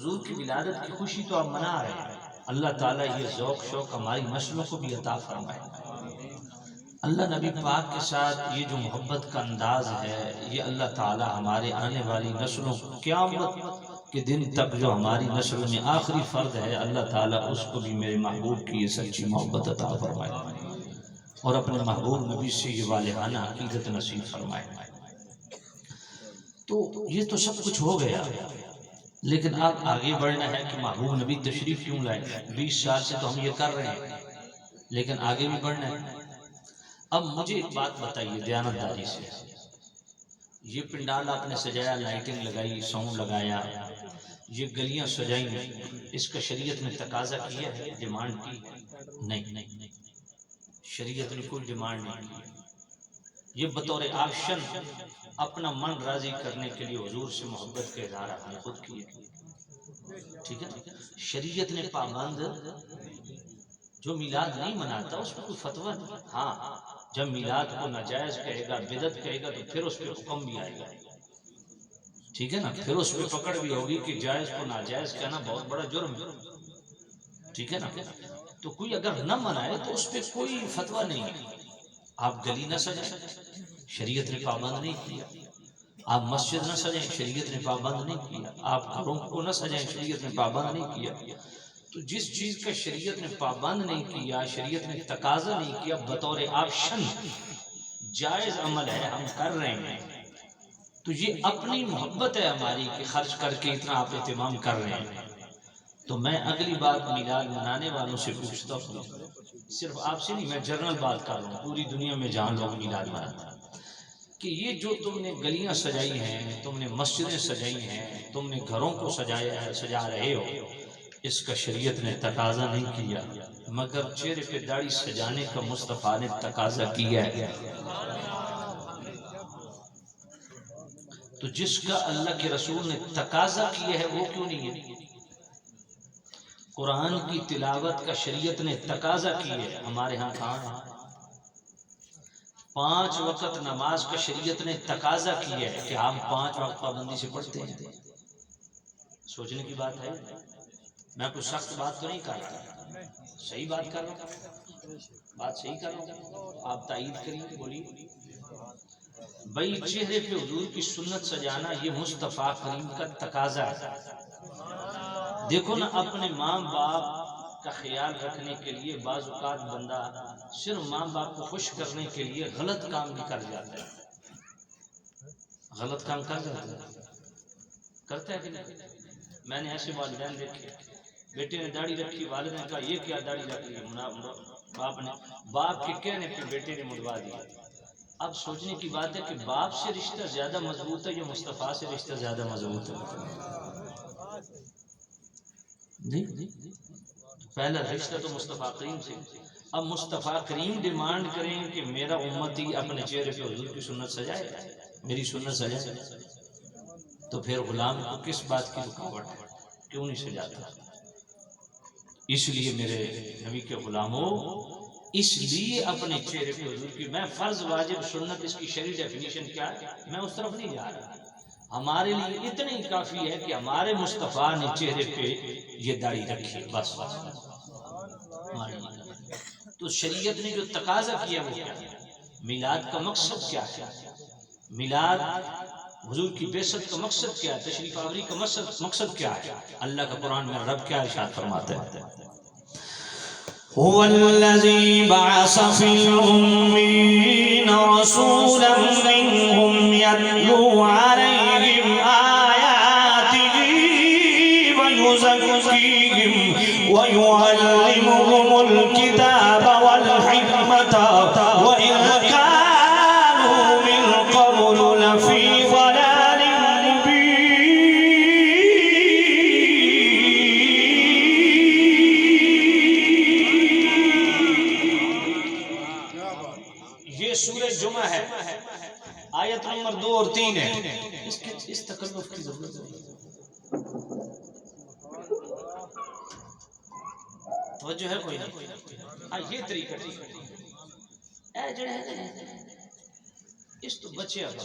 حضور کی ولادت کی خوشی تو آپ منا رہے ہیں، اللہ تعالیٰ یہ ذوق شوق ہماری نسلوں کو بھی عطا فرمائے۔ اللہ نبی پاک کے ساتھ یہ جو محبت کا انداز ہے، یہ اللہ تعالیٰ ہمارے آنے والی نسلوں کو قیامت کے دن تک جو ہماری نسل میں آخری فرد ہے، اللہ تعالیٰ اس کو بھی میرے محبوب کی یہ سچی محبت عطا فرمائے اور اپنے محبوب نبی سے یہ والہانہ عقیدت نصیب فرمائے۔ تو یہ تو سب کچھ ہو گیا، لیکن اب آگے بڑھنا ہے کہ محبوب نبی تشریف کیوں لائے؟ 20 سال سے تو ہم یہ کر رہے ہیں، لیکن آگے بھی بڑھنا ہے۔ اب مجھے ایک بات بتائیے دیانتداری سے، یہ پنڈال آپ نے سجایا، لائٹنگ لگائی، ساؤنڈ لگایا، یہ گلیاں سجائیں، اس کا شریعت نے تقاضا کیا ہے، ڈیمانڈ کی؟ نہیں، شریعت نے کوئی ڈیمانڈ نہیں کی۔ یہ بطور آکشن اپنا من راضی کرنے کے لیے حضور سے محبت کا اظہار آپ نے خود کیا، ٹھیک ہے؟ شریعت نے پابند جو میلاد نہیں مناتا اس میں کوئی فتویٰ نہیں۔ ہاں، جب میلاد کو ناجائز کہے گا، بدعت کہے گا، تو پھر اس پہ حکم بھی آئے گا، ٹھیک ہے نا؟ پھر اس پہ پکڑ بھی ہوگی کہ جائز کو ناجائز کہنا بہت بڑا جرم ہے، ٹھیک ہے نا؟ تو کوئی اگر نہ منائے تو اس پہ کوئی فتویٰ نہیں ہے۔ آپ گلی نہ سجائیں، شریعت نے پابند نہیں کیا۔ آپ مسجد نہ سجائیں، شریعت نے پابند نہیں کیا۔ آپ گھروں کو نہ سجائیں، شریعت نے پابند نہیں کیا۔ تو جس چیز کا شریعت نے پابند نہیں کیا، شریعت نے تقاضا نہیں کیا، بطور آپشن جائز عمل ہے، ہم کر رہے ہیں، تو یہ اپنی محبت ہے ہماری کہ خرچ کر کے اتنا آپ اہتمام کر رہے ہیں۔ تو میں اگلی بات میلاد منانے والوں سے پوچھتا ہوں، صرف آپ سے نہیں، میں جنرل بات کر رہا ہوں، پوری دنیا میں جہاں لوگ میلاد مناتے ہیں، کہ یہ جو تم نے گلیاں سجائی ہیں، تم نے مسجدیں سجائی ہیں، تم نے گھروں کو سجا رہے ہو، اس کا شریعت نے تقاضا نہیں کیا، مگر چہرے پہ داڑھی سجانے کا مصطفیٰ نے تقاضا کیا ہے۔ تو جس کا اللہ کے رسول نے تقاضا کیا ہے وہ کیوں نہیں ہے؟ قرآن کی تلاوت کا شریعت نے تقاضا کیا ہے، ہمارے ہاں کہاں ہے؟ 5 وقت نماز کا شریعت نے تقاضا کیا ہے کہ ہم 5 وقت پابندی سے پڑھتے ہیں۔ سوچنے کی بات ہے، میں کوئی سخت بات تو نہیں کر رہا، صحیح بات کر رہا ہوں، بات صحیح کر رہا ہوں، آپ تائید کریے، بولیے۔ بھئی چہرے پہ حضور کی سنت سجانا یہ مصطفیٰ کریم کا تقاضا ہے۔ دیکھو نا، اپنے ماں باپ کا خیال رکھنے کے لیے بعض اوقات بندہ صرف ماں باپ کو خوش کرنے کے لیے غلط کام بھی کر جاتا ہے، غلط کام کر جاتا ہے، کرتا ہے کہ نہیں؟ میں نے ایسے والدین دیکھے، بیٹے نے داڑھی رکھی، والد نے کہا یہ کیا داڑھی رکھ لی، باپ کے کہنے پہ بیٹے نے مڑوا دیا۔ اب سوچنے کی بات ہے کہ باپ سے رشتہ زیادہ مضبوط ہے یا مصطفیٰ سے رشتہ زیادہ مضبوط ہے؟ جی، پہلا رشتہ تو مصطفیٰ کریم سے۔ اب مصطفیٰ کریم ڈیمانڈ کریں کہ میرا امتی اپنے چہرے پہ حضور کی سنت سجائے، میری سنت سجائے، تو پھر غلام کو کس بات کی رکاوٹ ہے؟ کیوں نہیں سجاتا؟ اس لیے میرے نبی کے غلاموں، اس لیے اپنے چہرے پہ حضور کی، میں فرض واجب سنت اس کی شرعی ڈیفینیشن کیا ہے میں اس طرف نہیں جا رہا، ہمارے لیے اتنا ہی کافی ہے کہ ہمارے مصطفیٰ نے چہرے پہ یہ داڑھی رکھی، بس۔ تو شریعت نے جو تقاضا کیا وہ کیا ہے؟ میلاد کا مقصد کیا ہے؟ میلاد حضور کی بعثت کا مقصد کیا ہے؟ تشریف آوری کا مقصد کیا ہے؟ اللہ کا قرآن میں رب کیا ارشاد فرماتا ہے؟ هو الذي بعث في الأمين رسولا منهم يتلو عليهم آياته ويزكيهم ويعلمهم الكتاب والحكمة وإن كانوا من قبل لفي ضلال سورہ جمعہ ہے، آیت نمبر 2 اور 3 ہے، اس تکلف کی ضرورت ہے، توجہ ہے کوئی نہیں؟ ہاں یہ طریقہ ٹھیک ہے، اے جڑے ہیں اس تو بچے آپ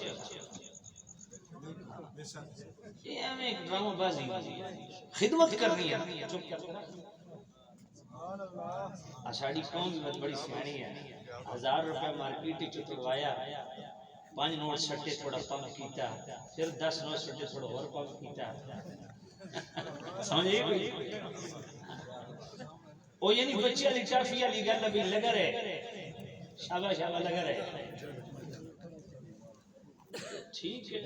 یہ یہ ہمیں ایک ڈرامہ بازی خدمت کرنی ہے. آشاڑی قوم بھی بڑی سیانی ہے. 1000 روپے مارکیٹ چتروایا, 5 نوٹ سٹے تھوڑا پمپ کیتا, پھر 10 نوٹ سٹے تھوڑا اور پمپ کیتا. سمجھے کوئی وہ یعنی بچے علی ٹافی علی گل بھی لگا رہے, شابہ شابہ لگا رہے. ٹھیک ہے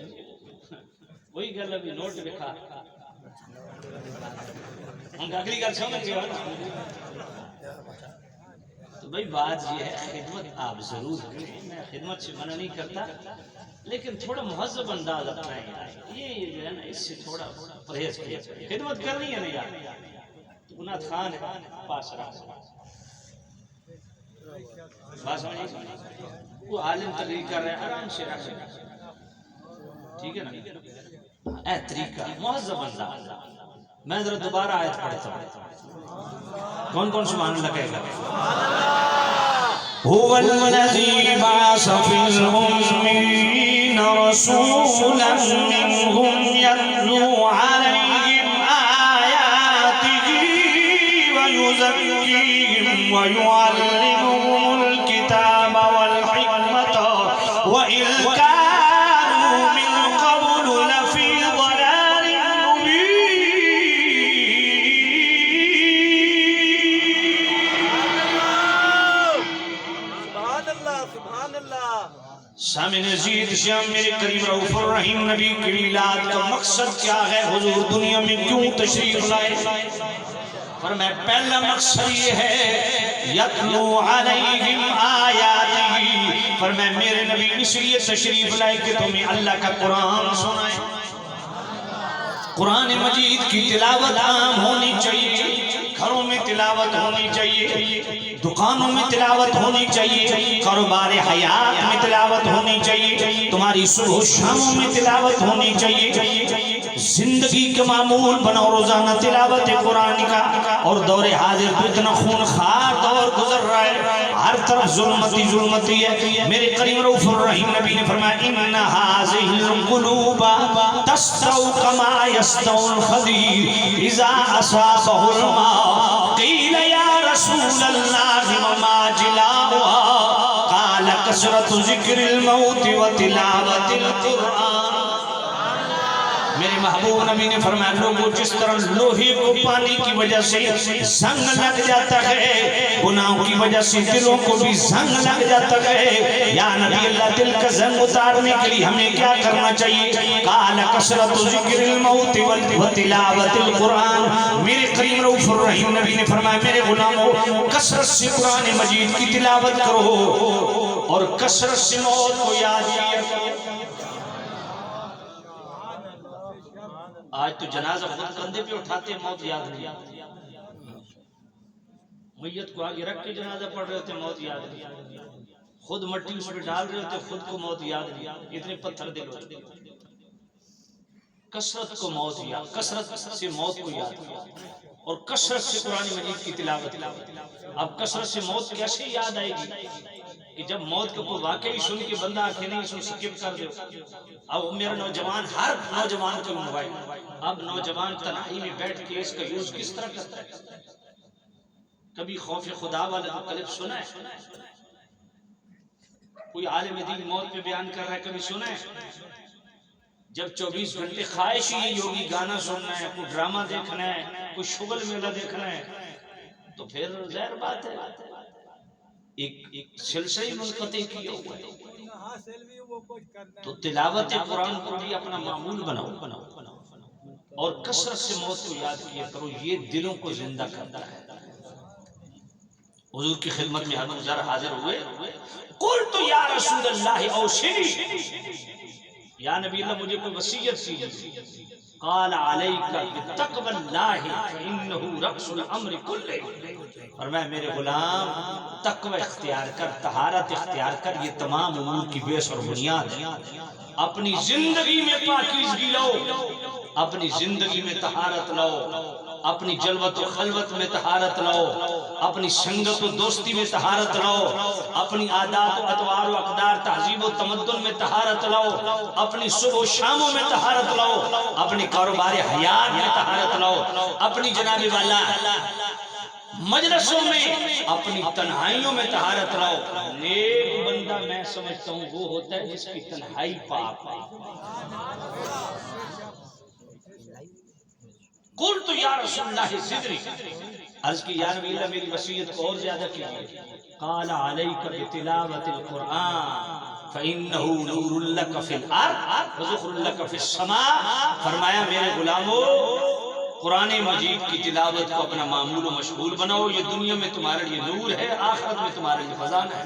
وہی گل ابھی نوٹ لکھا ہم اگلی گل سمجھ گئے. تو بھائی بات یہ ہے خدمت آپ ضرور کریں, میں خدمت سے منع نہیں کرتا, لیکن تھوڑا مہذب انداز اپنائیں. یہ جو ہے نا اس سے تھوڑا پرہیز کیا. خدمت کرنی ہے نا یار, گناہ خان ہے پاس رکھ بات سمجھے. وہ عالم تقریر کر رہے ہیں آرام سے رکھ, ٹھیک ہے نا, اے طریقہ مہذب انداز. میں ذرا دوبارہ آیت پڑھتا ہوں, کون کون سبحان اللہ کہے گا؟ هو الذي بعث في الأمين رسولا منهم يتلو عليهم آياته ويزكيهم ويعلمهم الكتاب والحكمة وإن كانوا من قبل لفي ضلال سامن عزیز شام میرے قریب رؤوف الرحیم نبی کی میلاد کا مقصد کیا ہے؟ حضور دنیا میں کیوں تشریف لائے؟ فرمایا پہلا مقصد یہ ہے یتلو علیہم آیاتہ. فرمایا میرے نبی اس لیے تشریف لائے کہ تمہیں اللہ کا قرآن سنائے. قرآن مجید کی تلاوت عام ہونی چاہیے, گھروں میں تلاوت ہونی چاہیے, دکانوں میں تلاوت ہونی چاہیے, کاروبار حیات میں تلاوت ہونی چاہیے, تمہاری صبح و شاموں میں تلاوت ہونی چاہیے. زندگی کے معمول بناؤ روزانہ تلاوت قرآن کا. اور دور حاضر تو اتنا خونخوار دور گزر رہا ہے, ہر طرف ظلمتی ظلمتی ہے. میرے کریم رؤوف الرحیم نبی نے فرمایا ان هذه القلوب تستو كما يستو الخدير اذا اصابه الماء قيل يا رسول الله وما جلاؤها قال كثرة ذكر الموت وتلاوة القرآن. میرے محبوب نبی نے فرمایا لوگوں جس طرح لوہے کو پانی کی وجہ سے زنگ لگ جاتا ہے, گناہوں کی وجہ سے دلوں کو بھی زنگ لگ جاتا ہے. یا نبی اللہ دل کا زنگ اتارنے کے لیے ہمیں کیا کرنا چاہیے؟ قال کثرت ذکر الموت وتلاوت القرآن. میرے کریم رؤوف الرحیم نبی نے فرمایا میرے غلاموں کثرت سے قرآن مجید کی تلاوت کرو اور کثرت سے موت کو یاد کیا کرو. آج تو جنازہ خود کندھے پہ اٹھاتے موت یاد نہیں آتی. میت کو آگے رکھ کے جنازہ پڑھ رہے ہوتے موت یاد نہیں آتی. خود مٹی اس پہ ڈال رہے ہوتے خود کو موت یاد نہیں آتی. اتنے پتھر دل ہوتے. کثرت کو موت یاد, کثرت سے موت کو یاد اور کثرت سے قرآن مجید کی تلاوت. اب کثرت سے موت کیسے یاد آئے گی کہ جب موت کو کوئی واقعی سن کے بندہ آنکھیں نہیں سن سکپ کر دے. اب میرا نوجوان, ہر نوجوان کو موبائل, اب نوجوان تنہائی میں بیٹھ کے اس کا یوز کس طرح کرتا ہے؟ کبھی خوف خدا والا کلپ سنا ہے؟ کوئی عالم دین موت پہ بیان کر رہا ہے کبھی سنا ہے؟ جب 24 گھنٹے خواہش ہی یوگی گانا سننا ہے, کوئی ڈرامہ دیکھنا ہے, کوئی شغل میلہ دیکھنا ہے, تو پھر ظاہر بات ہے ایک سلسلہ منقطع کیا ہوا ہے. تو تلاوت قرآن کو بھی اپنا معمول بناؤ اور کثرت سے موت کو یاد کیا کرو. یہ دلوں کو زندہ کرتا ہے. حضور کی خدمت میں ہم ذرا حاضر ہوئے. قلت یا رسول اللہ اوصنی, یا نبی اللہ مجھے کوئی وصیت کیجیے. قال علیک بتقوی اللہ فانہ رأس الامر کلہ. فرمایا میرے غلام تقوی اختیار کر, طہارت اختیار کر, یہ تمام امور کی بیس اور بنیاد ہے. اپنی زندگی میں پاکیزگی لاؤ, اپنی زندگی میں طہارت لاؤ اپنی جلوت و خلوت میں طہارت لاؤ، اپنی سنگت و دوستی میں طہارت لاؤ، اپنی عادات و اطوار و اقدار تہذیب و تمدن میں طہارت لاؤ، اپنی صبح و شاموں میں طہارت لاؤ، اپنی کاروبار حیات میں طہارت لاؤ، اپنی جناب والا مجلسوں میں، اپنی تنہائیوں میں طہارت لاؤ۔ نیک بندہ میں سمجھتا ہوں وہ ہوتا ہے جس کی تنہائی پاک ہے۔ قلت یا رسول اللہ زدنی، عرض کی یا نبی اللہ میری وصیت کو اور زیادہ کیجیے۔ قال علیک بتلاوت القرآن فإنه نور لک فی الارض وذخر لک فی السماء۔ فرمایا میرے غلامو قرآن مجید کی تلاوت کو اپنا معمول و مشغول بناؤ، یہ دنیا میں تمہارے لیے نور ہے، آخرت میں تمہارے لیے خزانہ ہے۔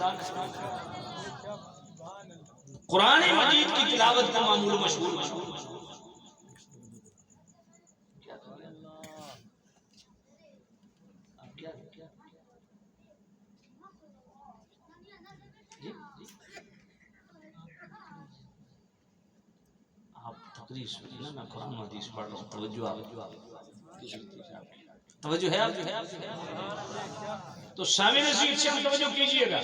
قرآن مجید کی تلاوت کو معمول و مشغول بناؤ۔ تقریر سنیے میں قرآن حدیث پڑھ رہا ہوں، توجہ ہے آپ تو سامع نصیحت سے توجہ کیجئے گا۔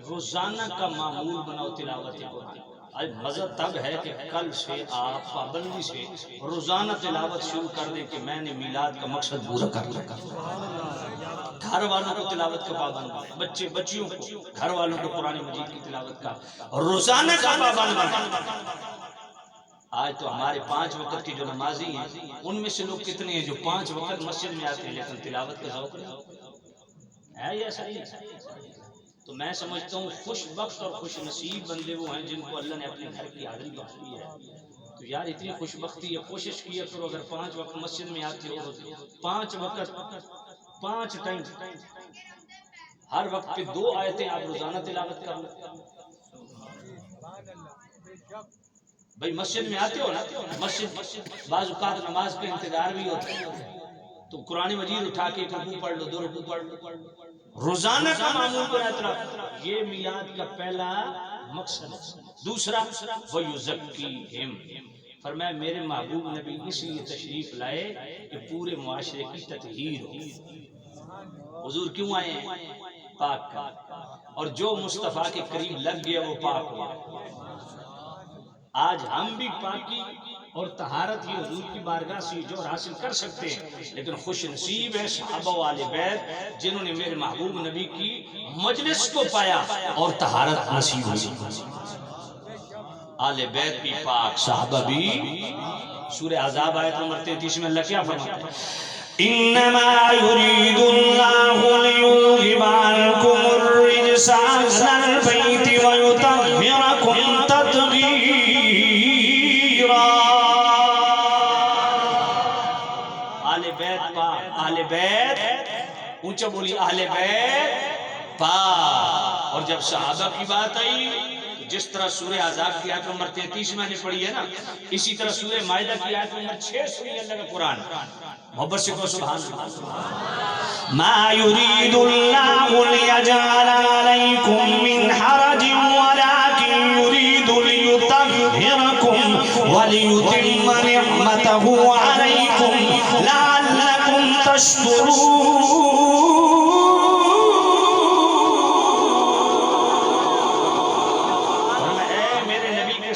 روزانہ کا معمول بناؤ تلاوت قرآن۔ آج مزہ تب ہے کہ کل سے آپ پابندی سے روزانہ تلاوت شروع کر دیں کہ میں نے میلاد کا مقصد پورا کر لیا۔ گھر والوں کو تلاوت کا پابند، بچے بچیوں کو، گھر والوں کو قرآن مجید کی تلاوت کا روزانہ کا پابند بنا۔ آج تو ہمارے 5 وقت کی جو نمازی ہیں ان میں سے لوگ کتنے ہیں جو 5 وقت مسجد میں آتے ہیں لیکن تلاوت کا ذوق ہے یا صحیح؟ تو میں سمجھتا ہوں خوش بخت اور خوش نصیب بندے وہ ہیں جن کو اللہ نے اپنے گھر کی حاضری بخشی ہے۔ تو یار اتنی خوش بختی ہے، کوشش کیا کرو اگر 5 وقت مسجد میں آتے ہو 5 وقت 5 ٹائم ہر وقت پہ 2 آیتیں آپ روزانہ تلاوت کر لو۔ بھئی مسجد میں آتے ہو نا، مسجد بعض اوقات نماز کا انتظار بھی ہوتا ہے تو قرآن مجید اٹھا کے 1 رکوع پڑھ لو 2 رکوع پڑھ لو، روزانہ کا معمول بناتے رہو۔ یہ میلاد کا پہلا مقصد۔ دوسرا وَيُزَكِّيهِمْ، فرمایا میرے محبوب نبی اس لیے تشریف لائے کہ پورے معاشرے کی تطہیر ہو۔ حضور کیوں آئے ہیں؟ پاک کا، اور جو مصطفیٰ کے قریب لگ گیا وہ پاک ہوا۔ آج ہم بھی پاکی اور طہارت ہی حضور کی بارگاہ سے جو حاصل کر سکتے ہیں، لیکن خوش نصیب ہے صحابہ و آل بیت جنہوں نے میرے محبوب نبی کی مجلس کو پایا اور طہارت نصیب ہوئی۔ آل بیت بھی پاک، صحابہ بھی۔ سورہ احزاب آیت نمبر 33 میں اللہ کیا فرماتا ہے؟ انما يريد الله ليذهب عنكم الرجس اهل البيت ويطهركم تطهيرا۔ اہل بیت پاک، اہل بیت اونچا بولی، اہل بیت پاک۔ اور جب صحابہ کی بات آئی جس طرح سورہ احزاب کی آیت نمبر 33 میں نے پڑھی ہے نا، اسی طرح سورہ مائدہ کی آیت نمبر 6 سنی اللہ کا قرآن۔ محبت سے کہو سبحان اللہ۔ ما يريد الله ليجعل عليكم من حرج ولكن يريد ليطهركم وليتم نعمته عليكم لعلكم تشكرون۔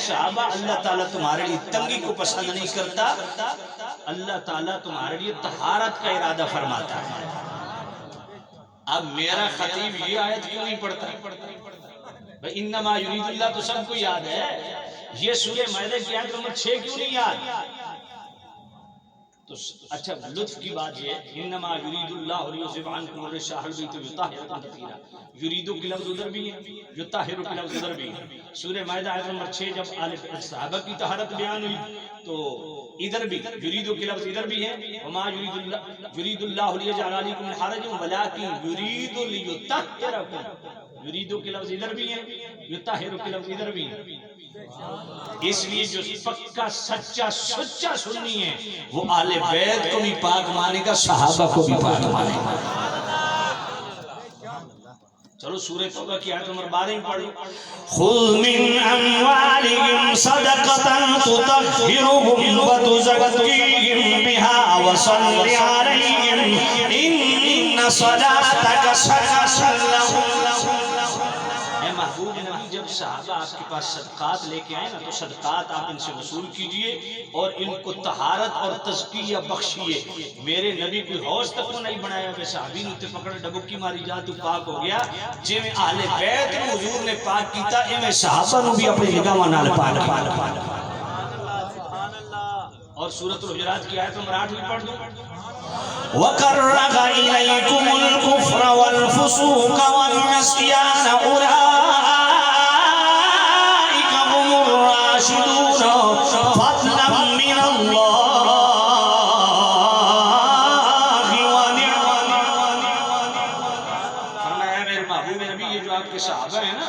صحابہ اللہ تعالیٰ تمہارے لیے تنگی کو پسند نہیں کرتا، اللہ تعالیٰ تمہارے لیے طہارت کا ارادہ فرماتا ہے۔ اب میرا خطیب یہ آیت کیوں نہیں پڑھتا؟ بھئی انما یرید اللہ تو سب کو یاد ہے، یہ سورہ مائدہ کی آیت نمبر 6 کیوں نہیں یاد؟ تو اچھا لطف کی بات یہ انما یرید اللہ لیذهب عنکم الرجس اہل البیت ویطہرکم تطہیرا، یریدو کی لفظ ادھر بھی ہے، یطہرو کی لفظ ادھر بھی ہے۔ سورہ مائدہ آیت نمبر 6 جب آل صحابہ کی طہارت بیان ہوئی تو ادھر بھی یریدو کی لفظ ادھر بھی ہے، وما یرید اللہ لیجعل علیکم من حرج ولکن یرید لیطہرکم، یریدو کی لفظ ادھر بھی ہے، یطہرو کی لفظ ادھر بھی ہے۔ اس لیے جو پکا سچا سچا سنی ہے وہ آل بیت کو بھی پاک مانے گا، صحابہ کو بھی پاک مانے گا۔ چلو سورہ توبہ کی آیت نمبر 12 پڑھو. خذ من اموالهم صدقة تطهرهم وتزكيهم بها وصل عليهم ان صلاتك سكن لهم. اے محبوب نبی جب صحابہ آپ کے پاس صدقات لے کے آئے نا تو صدقات آپ ان سے وصول کیجئے اور ان کو طہارت اور تزکیہ بخشیے. میرے نبی کوئی حوض تک نہیں بنایا کہ صحابی نے پکڑ ڈبکی ماری جا تو پاک ہو گیا. جے میں اہل بیت کو حضور نے پاک کیتا اے میں صحابہ نو بھی اپنی نگاہاں نال پاک. اور سورۃ الحجرات کی آیت نمبر 8 بھی پڑھ دو. وَكَرَّهَ إِلَيْكُمُ الْكُفْرَ وَالْفُسُوقَ وَالْعِصْيَانَ أُولَئِكَ هُمُ الرَّاشِدُونَ فَضْلًا مِّنَ اللَّهِ وَنِعْمَةً. فرمایا میرے محبوب نبی یہ جو آپ کے صحابہ ہیں نا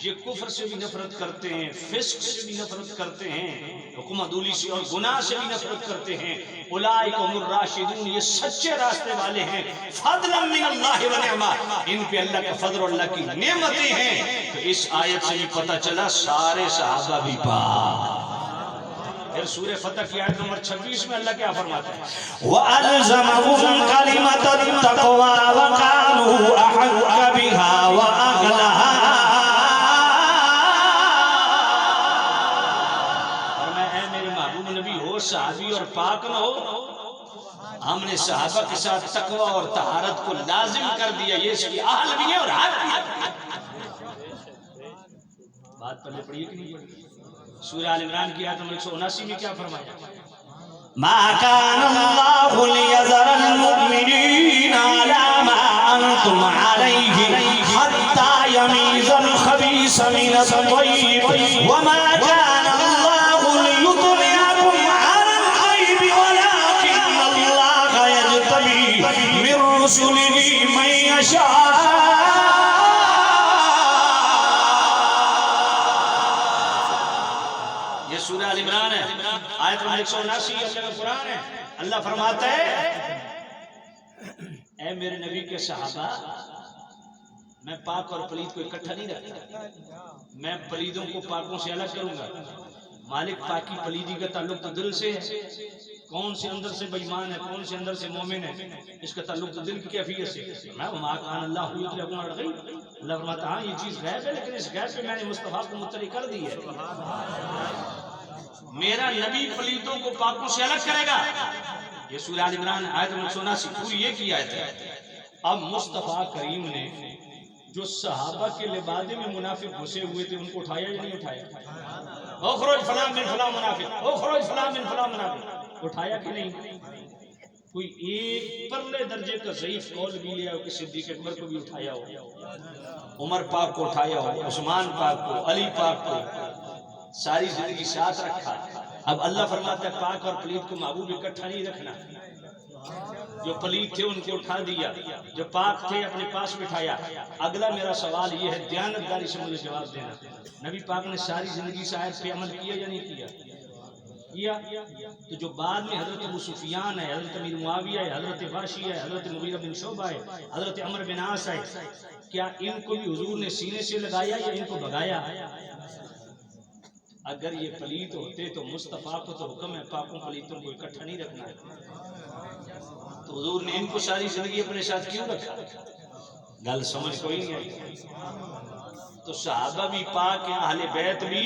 یہ کفر سے بھی نفرت کرتے ہیں، فسق سے بھی نفرت کرتے ہیں، حکم عدولی سے اور گناہ سے بھی نفرت کرتے ہیں. اولئک هم الراشدون یہ سچے راستے والے ہیں. فضلا من اللہ و نعمہ ان پہ اللہ کا فضل اور اللہ کی نعمتیں ہیں. تو اس آیت سے بھی پتہ چلا سارے صحابہ بھی پاک. پھر سورہ فتح کی آیت نمبر 26 میں اللہ کیا فرماتا ہے؟ وَأَلْزَمَهُمْ كَلِمَةَ التَّقْوَى وَكَانُوا أَحَقَّ بِهَا وَأَهْلَهَا. صحابی اور پاک نہ ہو. ہم نے صحابہ کے ساتھ تقوی اور طہارت کو لازم کر دیا. یہ اس کی اہل بھی ہے اور حق بھی ہے. بات پہلے پڑھیے کہ نہیں پڑھی؟ سورہ آل عمران کی آیت نمبر 179 میں کیا فرمایا؟ ما كان الله ليذر المؤمنين على ما أنتم عليه حتى يميز الخبيث من الطيب وما كان الله ليطلعكم على الغيب ولكن الله يجتبي من رسله من يشاء. یہ سورہ آل عمران ہے آیت نمبر 179 اللہ کا قرآن ہے. اللہ فرماتا ہے اے میرے نبی کے صحابہ میں پاک اور پلید کو اکٹھا نہیں رکھتا. میں پلیدوں کو پاکوں سے الگ کروں گا. مالک پاکی پلیدی کا تعلق تو دل سے ہے. کون سے اندر سے بےایمان ہے کون سے اندر سے مومن ہے اس کا تعلق تو دل کی کیفیت سے. ما کان اللہ یطلعکم علی الغیب. اللہ فرماتا ہاں یہ چیز غیب ہے لیکن اس غیب پہ میں نے مصطفیٰ کو مطلع کر دی ہے. میرا نبی پلیتوں کو پاکوں سے الگ کرے گا. یہ سورہ آل عمران آیت نمبر 179 پوری یہ کی آیت ہے. اب مصطفیٰ کریم نے جو صحابہ کے لبادے میں منافق گھسے ہوئے تھے ان کو اٹھایا یا نہیں اٹھایا؟ اخرج فلاں من فلاں منافق اخرج فلاں من فلاں منافق. اٹھایا کہ نہیں؟ کوئی ایک پرلے درجے کا ضعیف قول بھی لیا ہو کہ صدیق اکبر کو بھی اٹھایا ہو، عمر پاک کو اٹھایا ہو، عثمان پاک کو، علی پاک کو، ساری زندگی ساتھ رکھا. اب اللہ فرماتا ہے پاک اور پلید کو محبوب اکٹھا نہیں رکھنا. جو پلید تھے ان کو اٹھا دیا، جو پاک تھے اپنے پاس بٹھایا. اگلا میرا سوال یہ ہے دیانتداری سے مجھے جواب دینا. نبی پاک نے ساری زندگی سے آیت پہ عمل کیا یا نہیں کیا؟ تو جو بعد میں حضرت ابو سفیان ہے، حضرت امیر معاویہ ہے، حضرت واشی ہے، حضرت مغیرہ بن شعبہ ہے، حضرت عمر بن عاص ہے، کیا ان کو بھی حضور نے سینے سے لگایا یا ان کو بھگایا؟ اگر یہ پلید ہوتے تو مصطفیٰ کو تو حکم ہے پاکوں پلیتوں کو اکٹھا نہیں رکھنا ہے. تو حضور نے ان کو ساری زندگی اپنے ساتھ کیوں رکھا؟ گل سمجھ کوئی نہیں آئی. تو صحابہ بھی پاک ہیں، اہل بیت بھی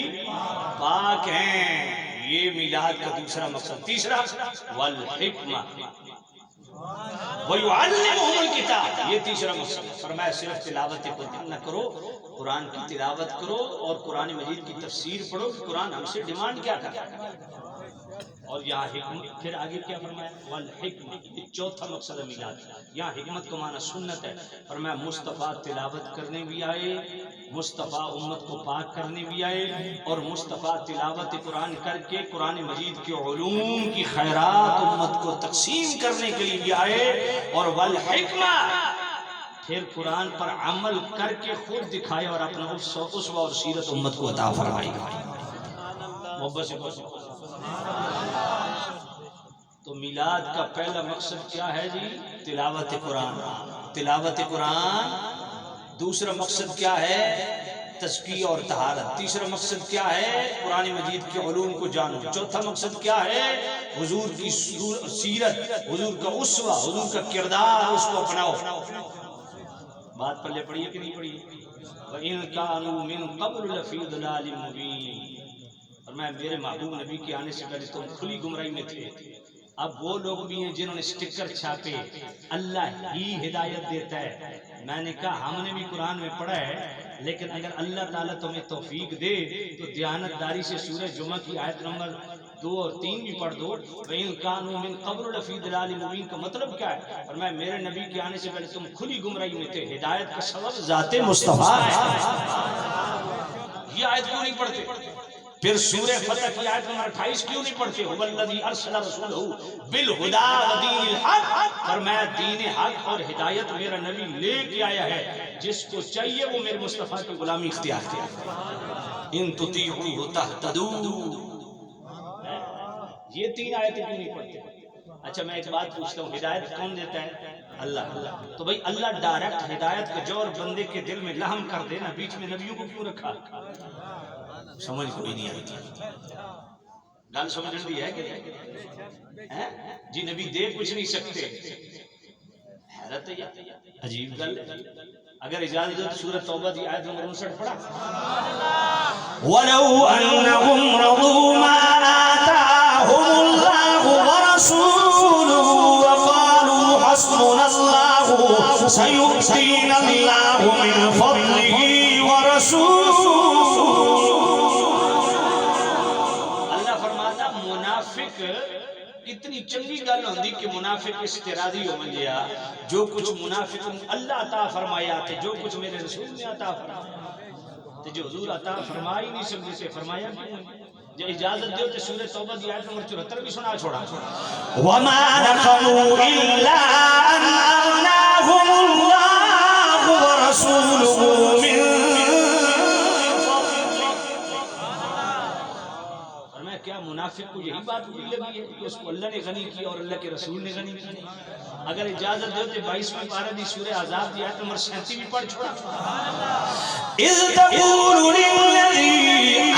پاک ہیں. یہ میلاد کا دوسرا مقصد. تیسرا والحکمہ وَيُعَلِّمُهُمُ الْكِتَابَ. یہ تیسرا مقصد. فرمایا صرف تلاوت قرآن نہ کرو، قرآن کی تلاوت کرو اور قرآن مجید کی تفسیر پڑھو. قرآن ہم سے ڈیمانڈ کیا کرتا ہے؟ اور یہاں حکمت. پھر آگے کیا فرمایا؟ والحکمہ. یہ چوتھا مقصد ہے میلاد. یہاں حکمت کو معنی سنت ہے. فرمایا مصطفیٰ تلاوت کرنے بھی آئے، مصطفیٰ امت کو پاک کرنے بھی آئے، اور مصطفیٰ تلاوت قرآن کر کے قرآن مجید کے علوم کی خیرات امت کو تقسیم کرنے کے لیے بھی آئے. اور والحکمہ پھر قرآن پر عمل کر کے خود دکھائے اور اپنا اسوہ اور سیرت امت کو عطا فرمائی. محبت سے تو میلاد کا پہلا مقصد کیا ہے جی؟ تلاوت قرآن. تلاوت قرآن دوسرا مقصد کیا ہے؟ تزکیہ اور طہارت. تیسرا مقصد کیا ہے؟ قرآن مجید کے علوم کو جانو. چوتھا مقصد کیا ہے؟ حضور کی سیرت، حضور کا اسوہ، حضور کا کردار، اس کو اپناؤ. بات پلے پڑی ہے کہ نہیں پڑی؟ وَإِن كَانُوا مِن قَبْلُ لَفِي ضَلَالٍ مُبِينٍ. اور میں میرے محبوب نبی کے آنے سے پہلے تم کھلی گمراہی میں تھے. اب وہ لوگ بھی ہیں جنہوں نے سٹکر چھاپے. اللہ ہی ہدایت دیتا ہے. میں نے کہا ہم نے بھی قرآن میں پڑھا ہے، لیکن اگر اللہ تعالیٰ تمہیں توفیق دے تو دیانتداری سے سورہ جمعہ کی آیت نمبر 2 اور 3 بھی پڑھ دو. وَإِن كَانُوا مِن قَبْلُ لَفِي ضَلَالٍ مُبِينٍ کا مطلب کیا ہے؟ اور میں میرے نبی کے آنے سے پہلے تم کھلی گمراہی میں تھے. ہدایت کا سبب ذات مصطفیٰ ہے. یہ آیت کیوں نہیں پڑھتے؟ پھر سورہ فتح کی آیت نمبر 28 کیوں نہیں پڑھتے؟ هُوَ الَّذِي أَرْسَلَ رَسُولَهُ بِالْهُدَىٰ وَدِينِ الْحَقِّ. اور میں دین حق اور ہدایت میرا نبی لے کے آیا ہے. جس کو چاہیے وہ میرے مصطفیٰ کی غلامی اختیار کرے. ان تطیعوہ تہتدوا. یہ 3 آیتیں کیوں نہیں پڑھتے؟ اچھا میں ایک بات پوچھتا ہوں، ہدایت کون دیتا ہے؟ اللہ. تو بھائی اللہ ڈائریکٹ ہدایت کا جوہر بندے کے دل میں لہم کر دینا، بیچ میں نبیوں کو کیوں رکھا؟ سمجھ کوئی نہیں آئی تھی. گل سمجھن دی ہے کہ جی نبی دے کچھ نہیں سکتے. حیرت ہے، عجیب گل. اگر اجازت ہو تو سورۃ توبہ کی آیت نمبر 59 پڑھا. وَلَوْ أَنَّهُمْ رَضُوا مَا آتَاهُمُ اللَّهُ وَرَسُولُهُ وَقَالُوا حَسْبُنَا اللَّهُ سَيُؤْتِينَا اللَّهُ مِنْ فَضْلِهِ وَرَسُولُهُ. اللہ فرماتا منافق اتنی چنگی گل ہوندی کہ منافق استراضی ہو منجیا. جو کچھ منافق اللہ عطا فرمایا تھے، جو کچھ میرے رسول نے عطا فرمایا تو جو حضور عطا فرما ہی نہیں سکتے سے فرمایا کیوں؟ جو اجازت دیو تو سورہ توبہ کی آیت نمبر 74 بھی سنا چھوڑا. وَمَا نَقَمُوا إِلَّا أَنْ أَغْنَاهُمُ اللَّهُ وَرَسُولُهُ مِنْ کیا منافق کو یہی بات بری لگی ہے کہ اس کو اللہ نے غنی کیا اور اللہ کے رسول نے غنی کیا؟ اگر اجازت دے تو 22ویں پارہ دی سورہ احزاب کی آیت نمبر 37 بھی پڑھ چھوڑا. إِذْ تَقُولُ لِلَّذِي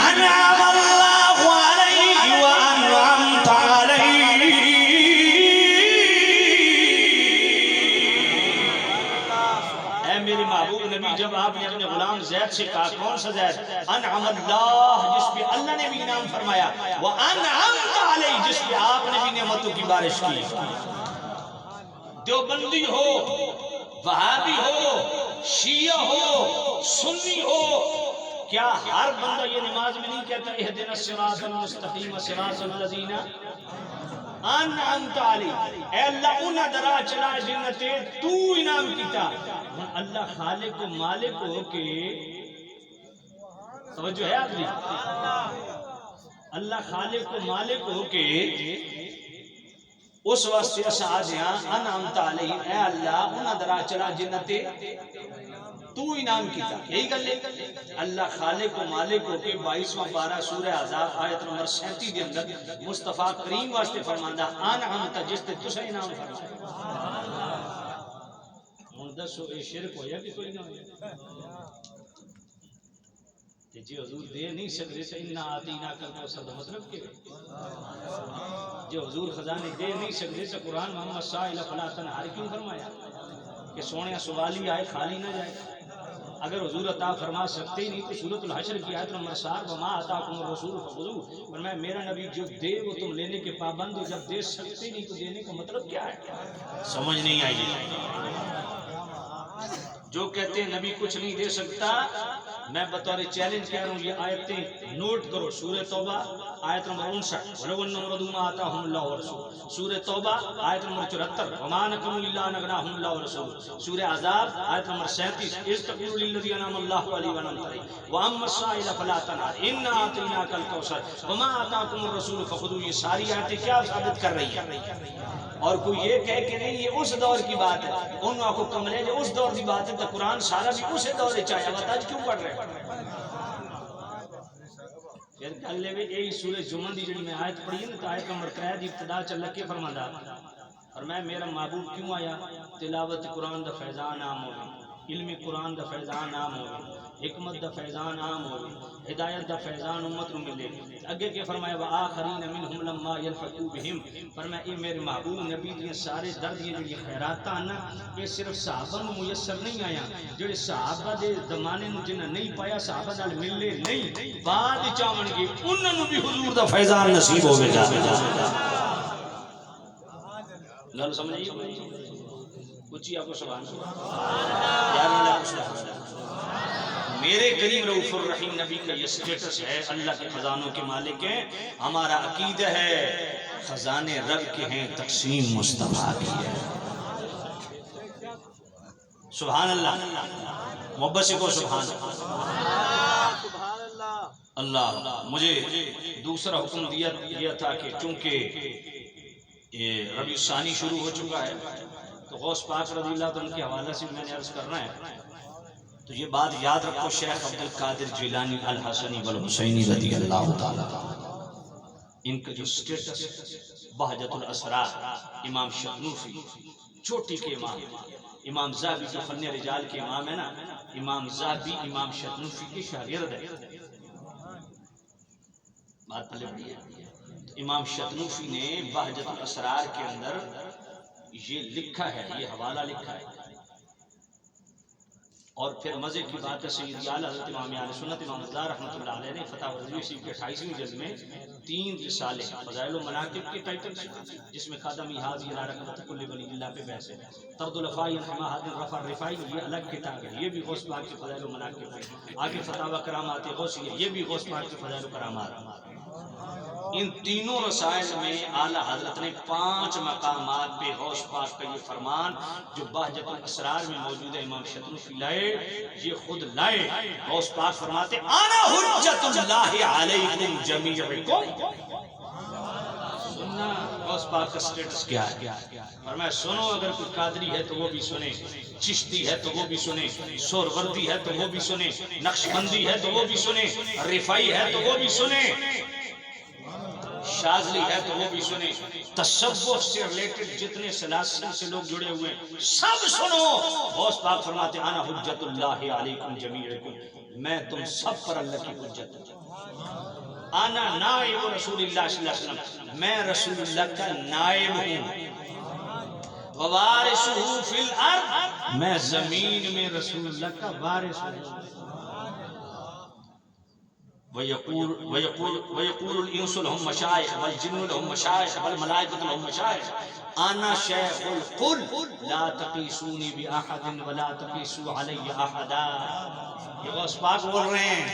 أَنْعَمَ اللَّهُ عَلَيْهِ وَأَنْعَمْتَ عَلَيْهِ. اے میرے محبوب نبی، جب آپ نے اپنے غلام زید سے کہا کون سا زید؟ انعم اللہ، جس پہ اللہ نے بھی انعام فرمایا، وَأَنْعَمْتَ عَلَيْهِ، جس پہ آپ نے بھی نعمتوں کی بارش کی. دیوبندی ہو، وہابی ہو، شیعہ ہو، سنی ہو، کیا ہر بندہ یہ نماز میں نہیں کہتا اہدنا الصراط المستقیم صراط الذین انعمت علیہم؟ اے اللہ انہاں درا چلا جنتے تو انعام کیتا. اللہ خالق و مالک ہو کے توجہ ہے آپ نے؟ اللہ خالق و مالک ہو کے اس واسطے اسادیاں انعمت علیہم، اے اللہ انہاں درا چلا جنتے تو انعام کیتا. یہی گل ہے. اللہ خالق و مالک ہو کے 22واں پارہ سورہ احزاب آیت نمبر 37 کے اندر مصطفیٰ کریم واسطے فرماندا انعمت، جس تے تسا انعام فرمایا. ہن دسو اے شرک ہویا کہ کوئی نہ ہویا؟ کہ جی حضور دے نہیں سکتے تو انا آتیناک الکوثر کا مطلب کیا ہے؟ جو حضور خزانے دے نہیں سکتے تو قرآن محمد سائل فلا تنہار کیوں فرمایا کہ سونے سوالی آئے خالی نہ جائے؟ اگر حضور عطا فرما سکتے ہی نہیں تو سورۃ الحشر کی آیت نمبر 7 وما آتاکم الرسول فخذوہ، اور میرا نبی جو دے وہ تم لینے کے پابند ہو. جب دے سکتے نہیں تو دینے کا مطلب کیا ہے؟ سمجھ نہیں آئی. جو کہتے ہیں نبی کچھ نہیں دے سکتا، میں بطور چیلنج کہہ رہا ہوں یہ آیتیں نوٹ کرو. سورہ توبہ آیت نمبر 59 وَلَوْ أَنَّهُمْ رَضُوا مَا آتَاهُمُ اللَّهُ وَرَسُولُهُ. سورہ توبہ آیت نمبر 74 وَمَا نَقَمُوا إِلَّا أَنْ أَغْنَاهُمُ اللَّهُ وَرَسُولُهُ. سورہ احزاب آیت نمبر 37 إِذْ تَقُولُ لِلَّذِي أَنْعَمَ اللَّهُ عَلَيْهِ وَأَنْعَمْتَ عَلَيْهِ وَأَمَّا السَّائِلَ فَلَا تَنْهَرْ إِنَّا أَعْطَيْنَاكَ الْكَوْثَرَ وَمَا آتَاكُمُ الرَّسُولُ فَخُذُوهُ. یہ ساری آیتیں کیا ثابت کر رہی ہیں؟ اور کوئی یہ کہے کہ نہیں یہ اس دور کی بات ہے، انہوں کو کملے جو اس دور کی بات ہے تو قرآن سارا بھی اسے دور چاہیے. بتا کیوں پڑھ رہے ہیں؟ پھر گل ہے یہی سورہ جمعہ دی جڑی میں آیت پڑھی ہے نا، تو آیت نمبر 3 دی ابتدا چل کے فرماندا اور میں میرا محبوب کیوں آیا؟ تلاوت قرآن دا فیضان عام ہو. علم قرآن دا فیضان عام ہوئے، حکمت دا فیضان عام ہوئے، ہدایت دا فیضان امت نو ملے. اگے کے فرمایا وآخرین منہم لما یلحقوا بہم، فرمایا اے میرے محبوب نبی دی سارے درد یہ جڑی خیرات نا یہ صرف صحابہ نو میسر نہیں آیا، جڑے صحابہ دے زمانے نو جنہ نہیں پایا صحابہ نال ملے نہیں بعد چاون گے انہاں نو بھی حضور دا فیضان نصیب ہوے گا. گل سمجھ اچھی آپ کو سبحان اللہ. میرے کریم رؤوف الرحیم نبی کا یہ سٹیٹس ہے، اللہ کے خزانوں کے مالک ہیں. ہمارا عقیدہ ہے خزانے رب کے ہیں، تقسیم مصطفیٰ کی ہے. سبحان اللہ. محبت سے کو سبحان اللہ. مجھے دوسرا حکم دیا تھا کہ چونکہ ربیع ثانی شروع ہو چکا ہے تو غوث پاک رضی اللہ عنہ کے حوالے سے میں نے عرض کرنا ہے. تو یہ بات یاد رکھو، شیخ عبد القادر جیلانی الحسنی والحسینی رضی اللہ تعالیٰ ان کا جو سٹیٹس بہجت الاسرار، امام شکنوفی چوٹی کے امام، امام زاہبی جو فن رجال کے امام ہے نا، امام زاہبی امام شکنوفی کے شاگرد ہے. بات پلے بڑی ہے. امام شکنوفی نے بہجت الاسرار کے اندر یہ لکھا ہے، یہ حوالہ لکھا ہے. اور پھر مزے کی بات ہے سیدی اعلیٰ حضرت امام اہل سنت امام رضا رحمۃ اللہ علیہ نے فتح رضوی شریف کے 28ویں جلد میں 3 رسالے فضائل و مناقب کے ٹائٹل جس میں خادم ایحاز الى رحمت کل ولی اللہ پہ بحث ہے. طرد الافائی حماحت رفع الرفائی یہ الگ کتاب ہے، یہ بھی غوث پاک کے فضائل و مناقب ہے. آگے فتاوی کرامات غوثیہ یہ بھی غوث پاک کے فضائل و کرامات. ان تینوں رسائل میں اعلیٰ حضرت نے 5 مقامات پہ غوث پاک کا یہ فرمان جو بہجت الاسرار میں موجود ہے امام شکنوفی لائے، یہ خود لائے. غوث پاک فرماتے انا حجت اللہ علیکم جمیعکم. سننا غوث پاک کا سٹیٹس کیا ہے؟ فرمایا سنو، اگر کوئی قادری ہے تو وہ بھی سنے، چشتی ہے تو وہ بھی سنے، سہروردی ہے تو وہ بھی سنے، نقشبندی ہے تو وہ بھی سنے، رفائی ہے تو وہ بھی سنے، شاذلی ہے تو وہ بھی سنے، تصوف سے ریلیٹڈ جتنے سلاسل سے لوگ جڑے ہوئے ہیں سب سنو. غوث پاک فرماتے انا حجت اللہ علیکم جمیعکم، میں تم سب پر اللہ کی حجت ہوں. انا نائب رسول اللہ صلی اللہ علیہ وسلم، میں رسول اللہ کا نائب ہوں. ووارثہ فی الارض، میں زمین میں رسول اللہ کا وارث ہوں. وَيَقُولُ الْإِنسُ لَهُمْ مَشَائِخ وَالْجِنُّ لَهُمْ مَشَائِخ وَالْمَلَائِكَةُ لَهُمْ مَشَائِخ أَنَا شَيْخُ الْقُلْ لَا تَقِيسُونِي بِأَحَدٍ وَلَا تَقِيسُوا عَلَيَّ أَحَدًا. یہ غوث پاک بول رہے ہیں،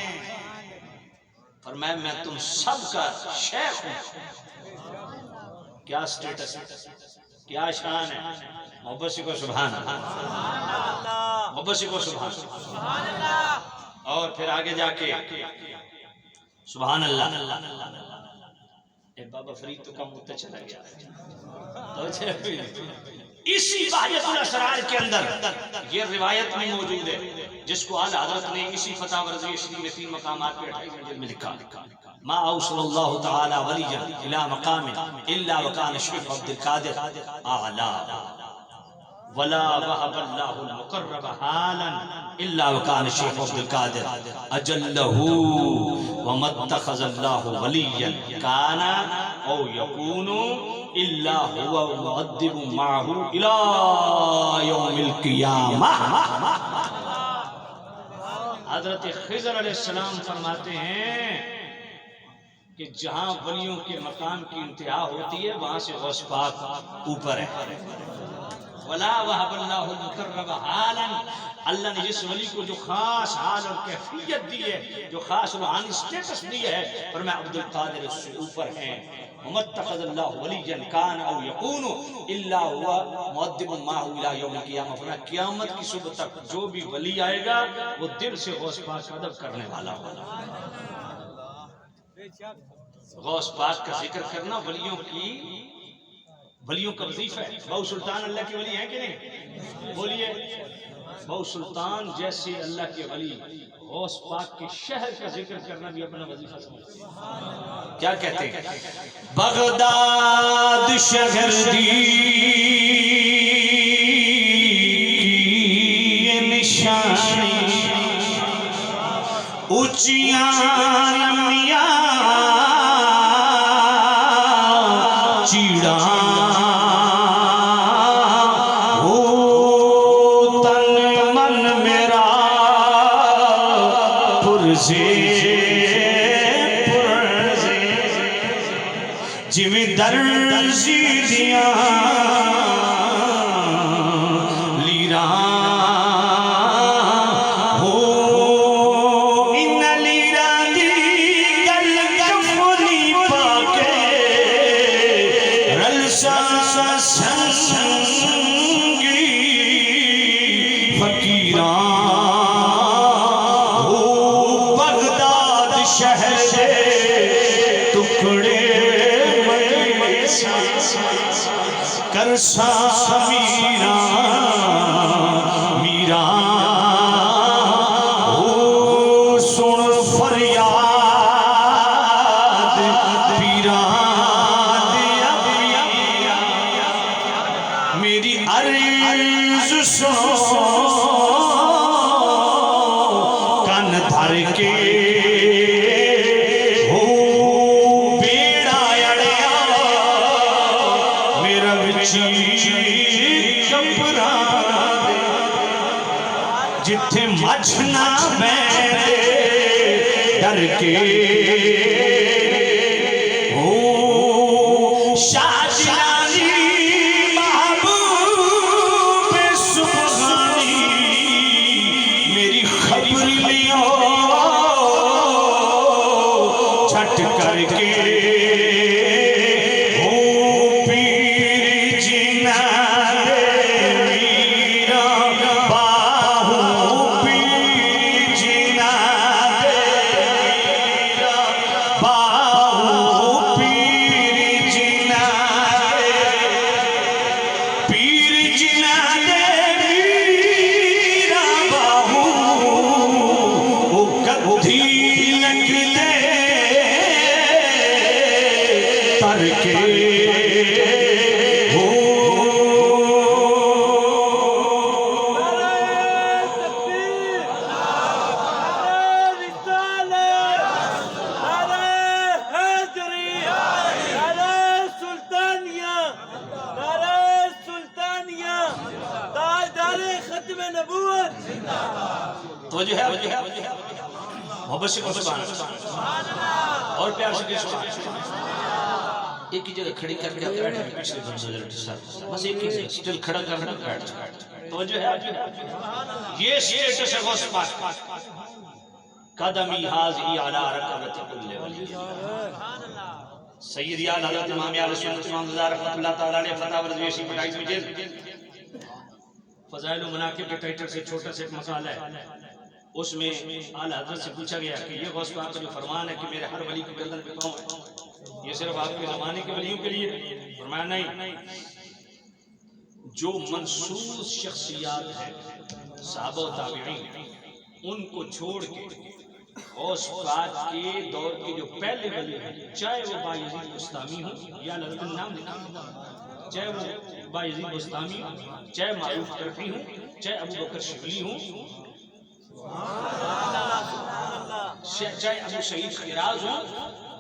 فرمایا میں تم سب کا شیخ ہوں. کیا سٹیٹس ہے، کیا شان ہے. محبت سے کو سبحان اللہ، محبت سے کو سبحان اللہ. اور پھر آگے جا کے سبحان اللہ. اے بابا فرید تو کم ہوتا چلا گیا. اسی بہجت الاسرار کے اندر یہ روایت میں موجود ہے جس کو اعلیٰ حضرت نے اسی فتح رضوی شریف میں 3 مقامات پہ 28 جلد میں لکھا. ما اوصل اللہ تعالی ولیا الى مقام الا وکان شیخ عبد القادر اعلی، ولا وهب الله المقرب حالا الا وكان الشيخ عبد القادر اجله، وما اتخذ الله وليا كان او يكون الا هو مؤدب معه الى يوم القيامه. حضرت خضر علیہ السلام فرماتے ہیں کہ جہاں ولیوں کے مقام کی انتہا ہوتی ہے وہاں سے غوث پاک اوپر ہے. ولا وهب اللہ المقرب حالا، اللہ نے جس ولی کو جو خاص حال اور کیفیت دی ہے، جو خاص روحانی سٹیٹس دی ہے، پر میں عبد القادر اس سے اوپر ہیں. ومتخذ اللہ ولیا کان او یکون الا هو مؤدب معه الى یوم القیامہ. فرمایا قیامت کی صبح تک جو بھی ولی آئے گا وہ دل سے غوث پاک کا ادب کرنے والا ہوگا. غوث پاک کا ذکر کرنا ولیوں کا وظیفہ ہے. بہو سلطان اللہ کے ولی ہیں کہ نہیں؟ بولیے. بہو سلطان جیسے اللہ کے ولی غوث پاک کے شہر کا ذکر کرنا بھی اپنا وظیفہ سمجھتے ہیں. کیا کہتے ہیں؟ بغداد شہر دی نشان اچیاں لمیاں چیڑاں ہو تن من میرا پرزے جویں درزی دیاں لیراں ہو ان لیراں دی گل کفنی پا کے رلسا سنگی فقیراں ہو بغداد شہر سے ٹکڑے کرسا میرا او سن فریاد پیران دیا میری عرض سنو کن دھر کے جتھے مجھ نہ بیٹھے ڈر کے ہو شاہ جلانی محبوب سبحانی میری خبر لیو چھٹ کر کے توجہ ہے محبت سے سبحان اللہ اور پیار سے سبحان اللہ ایک ہی جگہ کھڑی کر کے بیٹھ پچھلے منزل کے ساتھ بس ایک ہی جگہ سٹل کھڑا کرنا بیٹھ توجہ ہے یہ سٹیٹس ہے غوث پاک قدمی حاضی علی رکبت کل ولی سید یاد حضرت امام علیہ سنت امام رضا رحمۃ اللہ تعالی علیہ فتح رضویشی پڑھائی میں فضائل و مناقب کے ٹائٹل سے چھوٹا سے ایک مقالہ ہے اس میں اعلیٰ حضرت سے پوچھا گیا کہ یہ غوث پاک کا جو فرمان ہے کہ میرے ہر ولی کی گردن پہ پاؤں ہے یہ صرف آپ کے زمانے کے ولیوں کے لیے فرمایا نہیں جو منصوص شخصیات ہیں صحابہ و تابعین ان کو چھوڑ کے غوث پاک کے دور کے جو پہلے ولی ہیں چاہے وہ بایزید بستامی ہوں یا حضرت نام لکھا چاہے وہ بایزید بستامی ہوں چاہے معروف کرفی ہوں چاہے ابو بکر شبلی ہوں چاہے ابو سعید خراز ہوں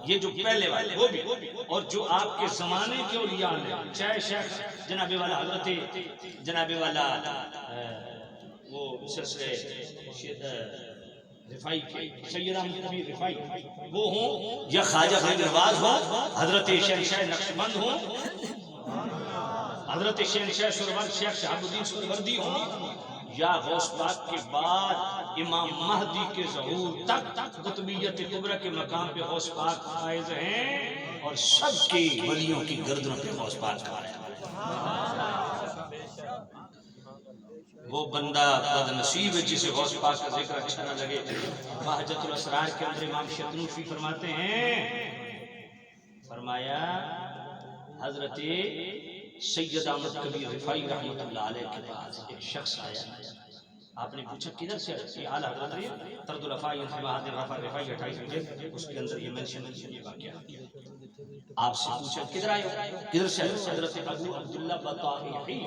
یہ جو پہلے والے وہ بھی اور جو آپ کے زمانے کے اولیاء ہیں چاہے شیخ جناب والا حضرت جناب والا وہ سلسلے رفائی سید احمد کبیر رفائی وہ ہوں یا خواجہ فرید نواز ہوں حضرت شہنشاہ نقشبند ہوں حضرت شہنشاہ سرور شیخ شہاب الدین سروردی ہوں یا غوث پاک کے بعد امام مہدی کے ظہور تک قطبیت کبریٰ کے مقام پہ غوث پاک فائز ہیں اور سب کے ولیوں کی گردنوں پہ غوث پاک کا ہے وہ بندہ بد نصیب ہے جسے غوث پاک کا ذکر اچھا نہ لگے بہجت الاسرار کے اندر امام شتنوفی فرماتے ہیں فرمایا حضرت سید احمد کبیر رفائی رحمۃ اللہ علیہ کے پاس ایک شخص آیا آپ نے پوچھا کدھر سے یہ اعلیٰ حضرت نے طرد الافائی انتباہات رفع رفائی 28 مجھے اس کے اندر یہ منشن یہ واقعہ آپ سے پوچھا کدھر آئے کدھر سے حضرت ابو عبداللہ بطائی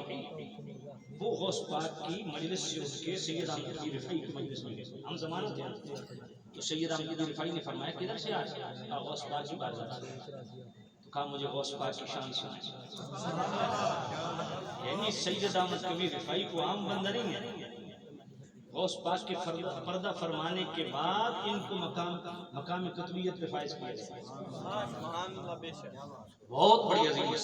وہ غوث پاک کی مجلس سے اٹھ کے سید احمد کبیر رفائی کی مجلس میں گئے ہم زمانہ تھے تو سید احمد رفاعی نے فرمایا کدھر سے آئے؟ غوث پاک کی بارگاہ سے۔ تو کہا مجھے غوث پاک کی شان سنائیں۔ یعنی سید احمد کبیر رفاعی کو عام بندہ نہیں ہے، غوث پاک کے پردہ فرمانے کے بعد ان کو مقام قطبیت پہ فائز کیا جائے۔ بہت بڑی عظیم ہے۔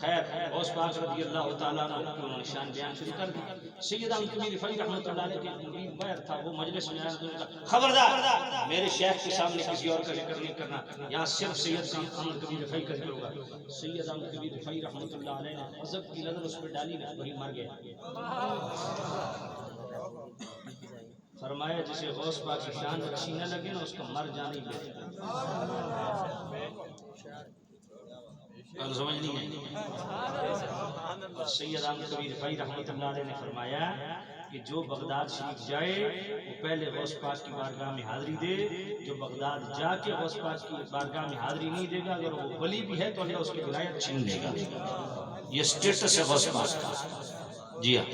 خیر غوث پاک رضی اللہ تعالیٰ عنہ کی انہوں نے شان بیان شروع کر دی۔ سید احمد کبیر رفاعی رحمۃ اللہ علیہ کے مرید باہر تھا، وہ مجلس میں آیا تو کہا خبردار میرے شیخ کے سامنے کسی اور کا ذکر نہیں کرنا، یہاں صرف سید احمد کبیر رفاعی کا ذکر ہوگا۔ سید احمد کبیر رفاعی رحمۃ اللہ علیہ نے غضب کی نظر اس پہ ڈالی نا، وہی مر گیا۔ فرمایا جسے غوث پاک کی شان اچھی نہ لگے نا، اس کا مر جانا ہی بہتر۔ سمجھ نہیں آئی؟ اور سید احمد کبیر رفاعی رحمۃ اللہ علیہ نے فرمایا کہ جو بغداد شریف جائے وہ پہلے غوث پاک کی بارگاہ میں حاضری دے، جو بغداد جا کے غوث پاک کی بارگاہ میں حاضری نہیں دے گا، اگر وہ ولی بھی ہے تو اللہ اس کی ولایت چھین لے گا۔ یہ سٹیٹس ہے غوث پاک کا۔ جی ہاں،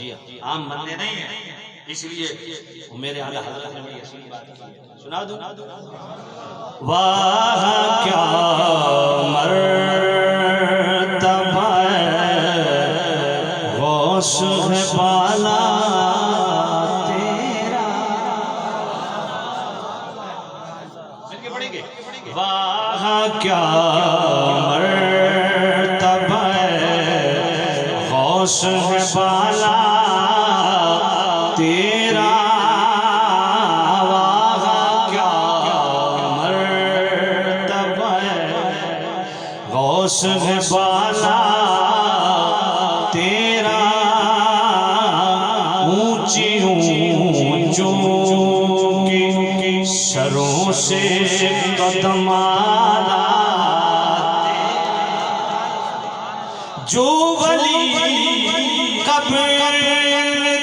عام بندے نہیں ہیں، اس لیے میرے اعلیٰ حضرت نے بڑی حسین بات کی، سنا دوں۔ واہ کیا مرتبہ غوث ہے بالا تیرا، مل کے پڑھیں گے۔ واہ کیا مرتبہ غوث ہے بالا تیرا، واہ کیا مرتبہ غوث ہے بالا تیرا، اونچی اونچوں کی سروں سے قدم آلا جو ولی قبر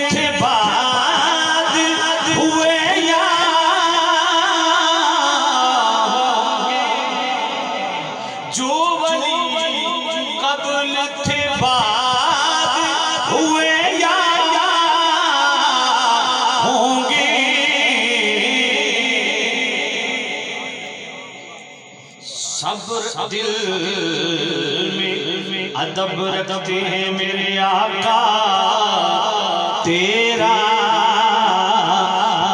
تھے بعد ہوئے یا جو ولی قبل تھے بعد ہوئے یا ہوں گے، صبر دل میں ادب رکھتے ہیں میرے آقا تیرا،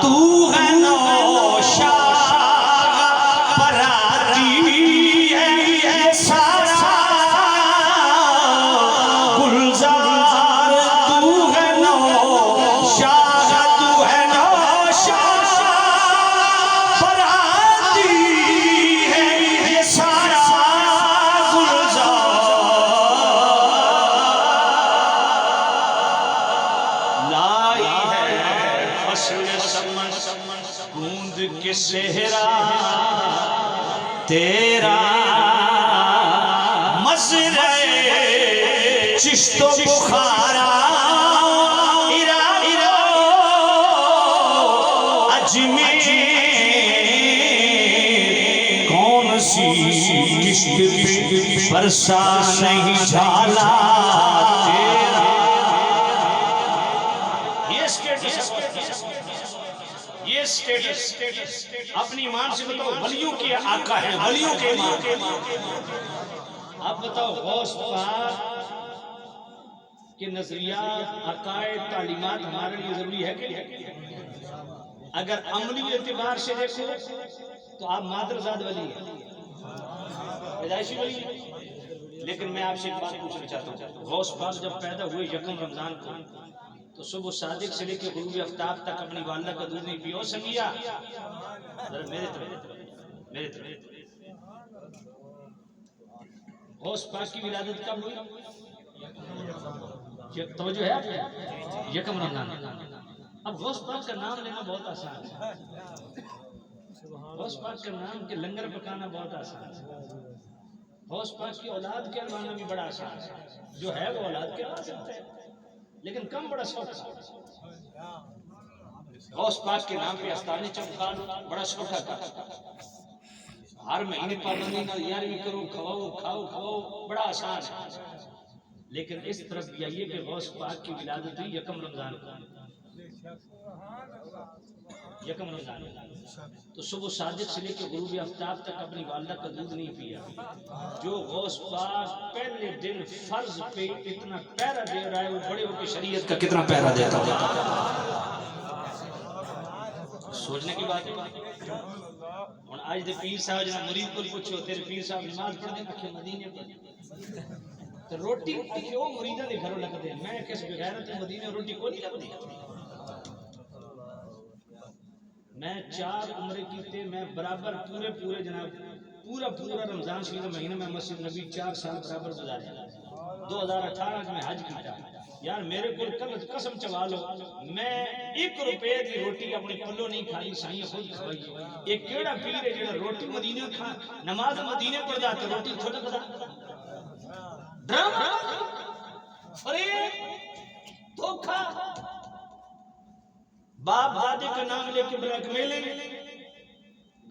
تو ہے نوشاغ براتی ہے سارا گلزار، تو ہے نوشاغ، تو ہے نوشاغ براتی ہے سارا گلزار، لائی ہے فصل سمن گوند کے صحرا تیرا، مزرع چشت و بخارا اجمیر، کون سی کشت پہ برسا نہیں جھالا تیرا، یہ سٹیٹس اپنی ایمان سے بتاؤ، ولیوں کے آقا ہے، ولیوں کے امام۔ اب بتاؤ غوث پاک کے نظریات، عقائد، تعلیمات ہمارے لیے ضروری ہے کہ نہیں؟ اگر عملی اعتبار سے دیکھو تو آپ مادرزاد ولی ہیں، پیدائشی ولی ہیں، لیکن میں آپ سے ایک بات پوچھنا چاہتا ہوں، غوث پاک جب پیدا ہوئے یکم رمضان کو تو صبح صادق سے لے کے غروب آفتاب تک اپنی والدہ کا دودھ نہیں پیا سنگیا؟ ذرا میرے طرف غوث پاک کی ولادت کب ہوئی؟ توجہ ہے آپ یکم رمضان۔ اب غوث پاک کا نام لینا بہت آسان ہے، غوث پاک کا نام کے لنگر پکانا بہت آسان ہے، غوث پاک کی اولاد کہلوانا بھی بڑا آسان ہے، جو ہے وہ اولاد کہلوا سکتا ہے، لیکن کم بڑا سوکھا۔ غوث پاک کے نام پہ استانے چمکانا بڑا سوکھا کام، ہر مہینے پابندی نہ یارویں کرو، کھواؤ کھواؤ بڑا آسان ہے، لیکن اس طرف بھی آئیے کہ غوث پاک کی ولادت ہوئی یکم رمضان کو۔ یکم رمضان تو صبح صادق سے لے کے غروب آفتاب تک اپنی والدہ کا دودھ نہیں پیا. جو غوث پاک پہلے دن فرض پہ اتنا پیرا دے رہا ہے وہ بڑے ہو کے شریعت کا کتنا پیرا دیتا ہوگا. سوچنے کی بات ہے. اور آج دے پیر صاحب جناب مرید کو پوچھو تیرے پیر صاحب نماز پڑھ دیں کہ مدینے پڑھ تو روٹی کیوں مریداں دے گھروں لگتے ہیں. میں کس بغیرت مدینے روٹی کو نہیں لگتی. میں 4 عمرے کیتے میں برابر پورے جناب پورا رمضان شریف کا مہینہ میں مسجد نبی 4 سال برابر گزارے. 2018 میں حج کیتا یار میرے کو قسم چوا لو میں 1 روپے کی روٹی اپنے پلو نہیں کھائی سائیں خود کھائی. یہ کیڑا پیر ہے جڑا روٹی مدینے کھا نماز مدینے پڑھدا تے روٹی تھوڑا کھدا ڈرامہ ارے دھوکا. باپ دادے کا نام لے کے بلیک میلنگ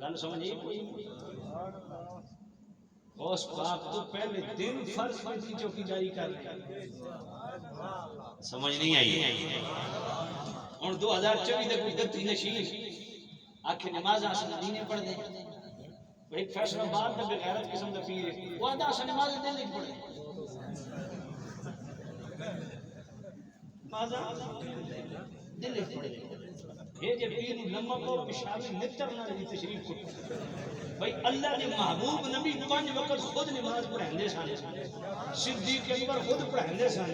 گل سمجھیے کوئی. غوث پاک تو پہلے دن فرض کی چوکی جاری کر رہے ہیں. سمجھ نہیں آئی. اور 2024 تک کوئی گتی نشین آخر نماز آسان مدینے پڑھ دیں. ایک فیصلہ بات میں بغیرت قسم کا پیر ہے وہ آدھا آسان نماز دن نہیں پڑھے. دل نہیں پڑھے. یہ جب پیر لمبا کو پشاوی نتر نہ رہی تشریف کو بھائی اللہ کے محبوب نبی 5 وقت خود نماز پڑھاندے سن. صدیق اکبر خود پڑھاندے سن.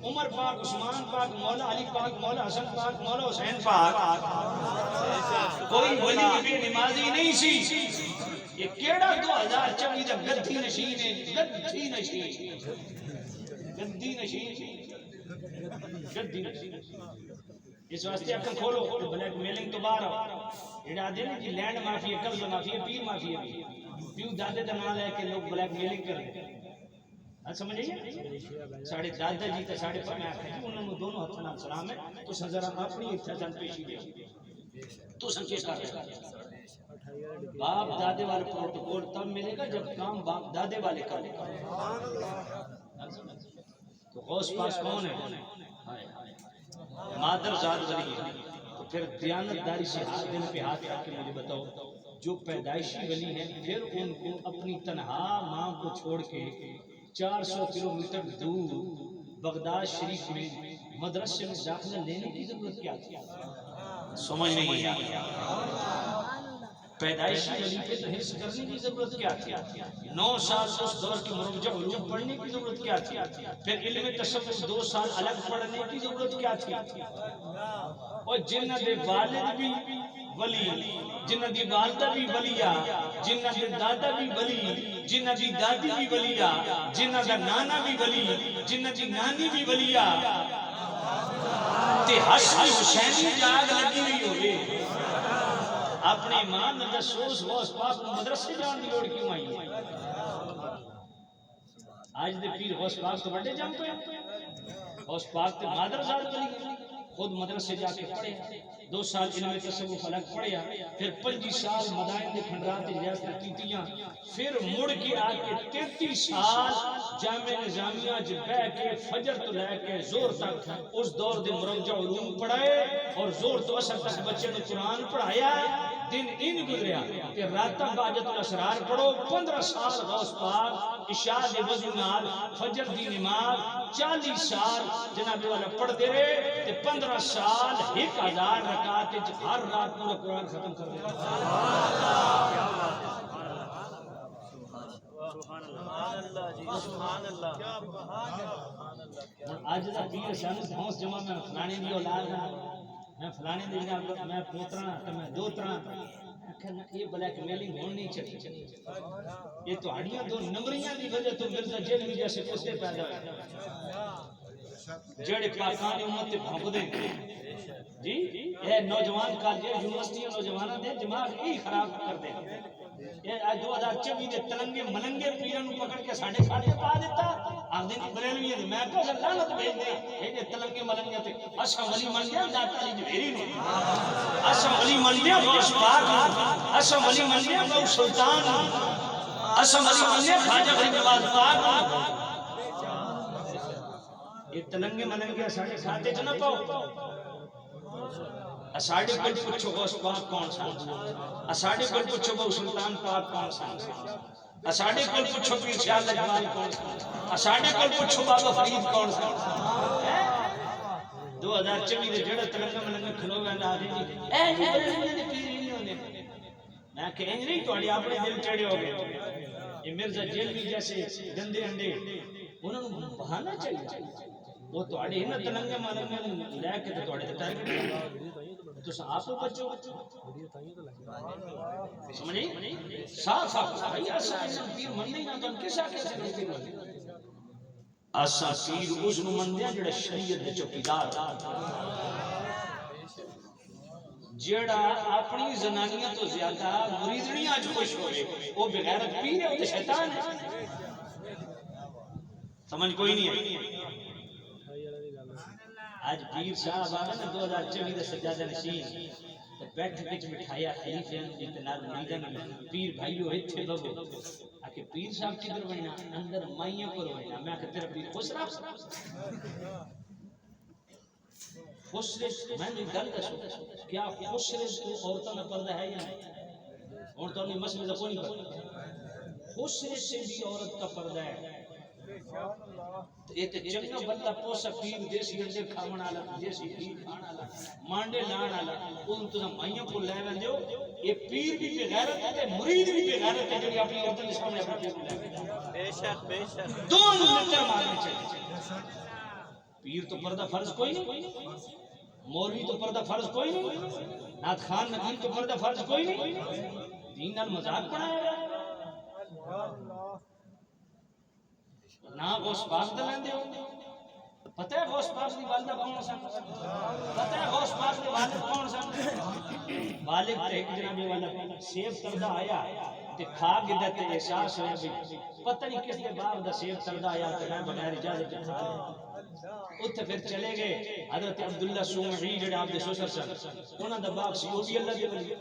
عمر پاک عثمان پاک مولا علی پاک مولا حسن پاک مولا حسین پاک. کوئی ولی بھی نمازی نہیں سی. یہ کیڑا 2024 دا گدھی نشین ہے. گدھی نشین اس واسطے اکھن کھولو بلیک میلنگ تو باہر آؤ. جڑا دے نا کہ لینڈ مافیا قبض مافیا پیر مافیا پیو دادے کا نام لے کے لوگ بلیک میلنگ کریں. سمجھیے ساڑھے دادا جی تے ساڑھے پر میں آخر جی انہوں نے دونوں ہاتھ نام سلام ہے تو ذرا اپنی اجازت پیشی دے تو سنکیش کر رہے. باپ دادے والے پروٹوکول تب ملے گا جب کام باپ دادے والے کرے گا. تو غوث پاک کون ہے؟ مادر ذات ولی ہے. تو پھر دیانتداری سے ہاتھ دل پہ ہاتھ رکھ کے مجھے بتاؤ جو پیدائشی ولی ہیں پھر ان کو اپنی تنہا ماں کو چھوڑ کے 400 کلومیٹر دور بغداد شریف میں مدرسے میں داخلہ لینے کی ضرورت کیا تھی؟ سمجھ نہیں آیا. پیدائشی ولی پہ تحریر کرنے کی ضرورت کیا تھی؟ 9 سال اس دور کے مروجہ علوم پڑھنے کی ضرورت کیا تھی؟ پھر علم تصوف 2 سال الگ پڑھنے کی ضرورت کیا تھی؟ اور جنہ دے والد بھی ولی جنہ دی والدہ بھی ولیہ جنہ دے دادا بھی ولی جنہ دی دادی بھی ولیہ جنہ دا نانا بھی ولی جنہ دی نانی بھی ولیہ تے حسن حسینی جاگ لگی ہوئی ہوئے. اپنے ایمان میں دسوس غوث پاک مدرسے جان دی لوڑ کیوں آئی ہے؟ آج دے پیر غوث پاک تو بڑے جان پہ غوث پاک تے مادر ذات ولی خود مدرسے جا کے پڑھے. 2 سال علم تصوف فلک پڑھیا. پھر 25 سال مدائن دے کھنڈرات ریاست کیتیاں. پھر مڑ کے آ کے 33 سال جامع نظامیہ ج بہ کے فجر تو لے کے زور تک اس دور دے مرجع علوم پڑھائے اور زور تو اثر تک بچے نے قرآن پڑھایا. دن ان گزریا کہ راتاں باجت الاسرار پڑھو. 15 سال غوث پاک عشاء دے وضو نال فجر دی نماز 40 سال جناب والا پڑھ دے رہے تے 15 سال 1000 رکعت ہر رات پورا قرآن ختم کر دے. سبحان اللہ کیا بہار ہے. اج دا پیر سن ہوس جمع میں فلانے دی اولاد میں فلانے دی میں پوترا تے میں دوترا یہ بلیک میلنگ ہونی چاہیے. یہ تو ہڈیاں دو نمبریاں دی وجہ تو مرزا جیلوی جیسے کتے پیدا ہوئے جڑے پاکستان امت تے بھونک دے جی. یہ نوجوان کالج یونیورسٹیاں نوجواناں دے دماغ ہی خراب کر دے. یہ 2024 دے تلنگے ملنگے پیراں نوں پکڑ کے ساڈے کھاتے پا دیتا. آندے بریلوی دے میں کہ لعنت بھیج دے. یہ تلنگے ملنگے تے اساں ولی من گیا ذات علی جوہری نوں اساں ولی من گیا غوث پاک اساں ولی من گیا غوث سلطان اساں ولی من گیا خواجہ غریب نواز پاک. یہ تلنگے ملنگے ساڈے کھاتے چ نہ پاؤ. اساڑے کول پوچھو غوث پاک کون سن اساڑے کول پوچھو بہو سلطان پاک کون سن اساڑے کول پوچھو پیر شاہ لجپال کون سن اساڑے کول پوچھو بابا فرید کون سن 2024 دے جڑا تلنگا ملنگا کھلو گیا نہ آدھی جی اے جی بڑے پیر نہیں ہونے میں کہ انج نہیں تو اپنے دل چڑھے ہو گئے یہ مرزا جیلوی جیسے گندے انڈے انہوں نے بہانا چاہیے وہ تو اڑے نہ تلنگا ملنگا لے کے تو اڑے ٹارگٹ تو آپ کو بچو سمجھیں صاف صاف بھائی ایسا پیر من نہیں نہ تو ہم کس آکے سے پیر من اسا پیر اس نو مندیا جڑا شریعت دے چوکیدار جڑا اپنی زنانیاں تو زیادہ مریدنیاں جو خوش ہوئے وہ بغیرت پیر ہے وہ تو شیطان ہے سمجھ کوئی نہیں ہے آج پیر صاحب آگا نا 2024 دے سجادہ نشین بیٹھ بچ بٹھایا خلیفے انتنال مریدن پیر بھائیو اتھے بگو آکے پیر صاحب کدھر بننا اندر مائیوں پر بننا میں آکے تیرا پیر خسرا خسرے میں نے گل دسو کیا خسرے تو عورتوں میں پردہ ہے یا نہیں عورتوں نے مسئلہ تو کوئی نہیں پردہ خسرے سے بھی عورت کا پردہ ہے ایک جنگا بندہ پوسا پیر دیسی انڈے کھاون والا دیسی پیر کھان والا مانڈے لان والا ان تو مائیوں کو لے وین دیو یہ پیر بھی بے غیرت ہے مرید بھی بے غیرت ہے جو اپنی عورت کے سامنے اپنا پیر لے بے شک دونوں متر مارنے چاہیے پیر تو پردہ فرض کوئی نہیں مولوی تو پردہ فرض کوئی نہیں نعت خان نقیب تو پردہ فرض کوئی نہیں دین نال مذاق بنایا نا غوث پاک دا لیندے ہو پتہ ہے غوث پاک دی والدہ کون سن پتہ ہے غوث پاک دی والد کون سن والد تے ایک جنابی والا سیب تردہ آیا تے کھا کے دیتے احساس ہویا بھی پتہ نہیں کس دے باپ دا سیب تردہ آیا تے میں بغیر اجازت کھا لیا اتھے پھر چلے گئے حضرت عبداللہ سومعی جڑے آپ دے سسر سن انہاں دا باپ سی وہ بھی اللہ دے ولی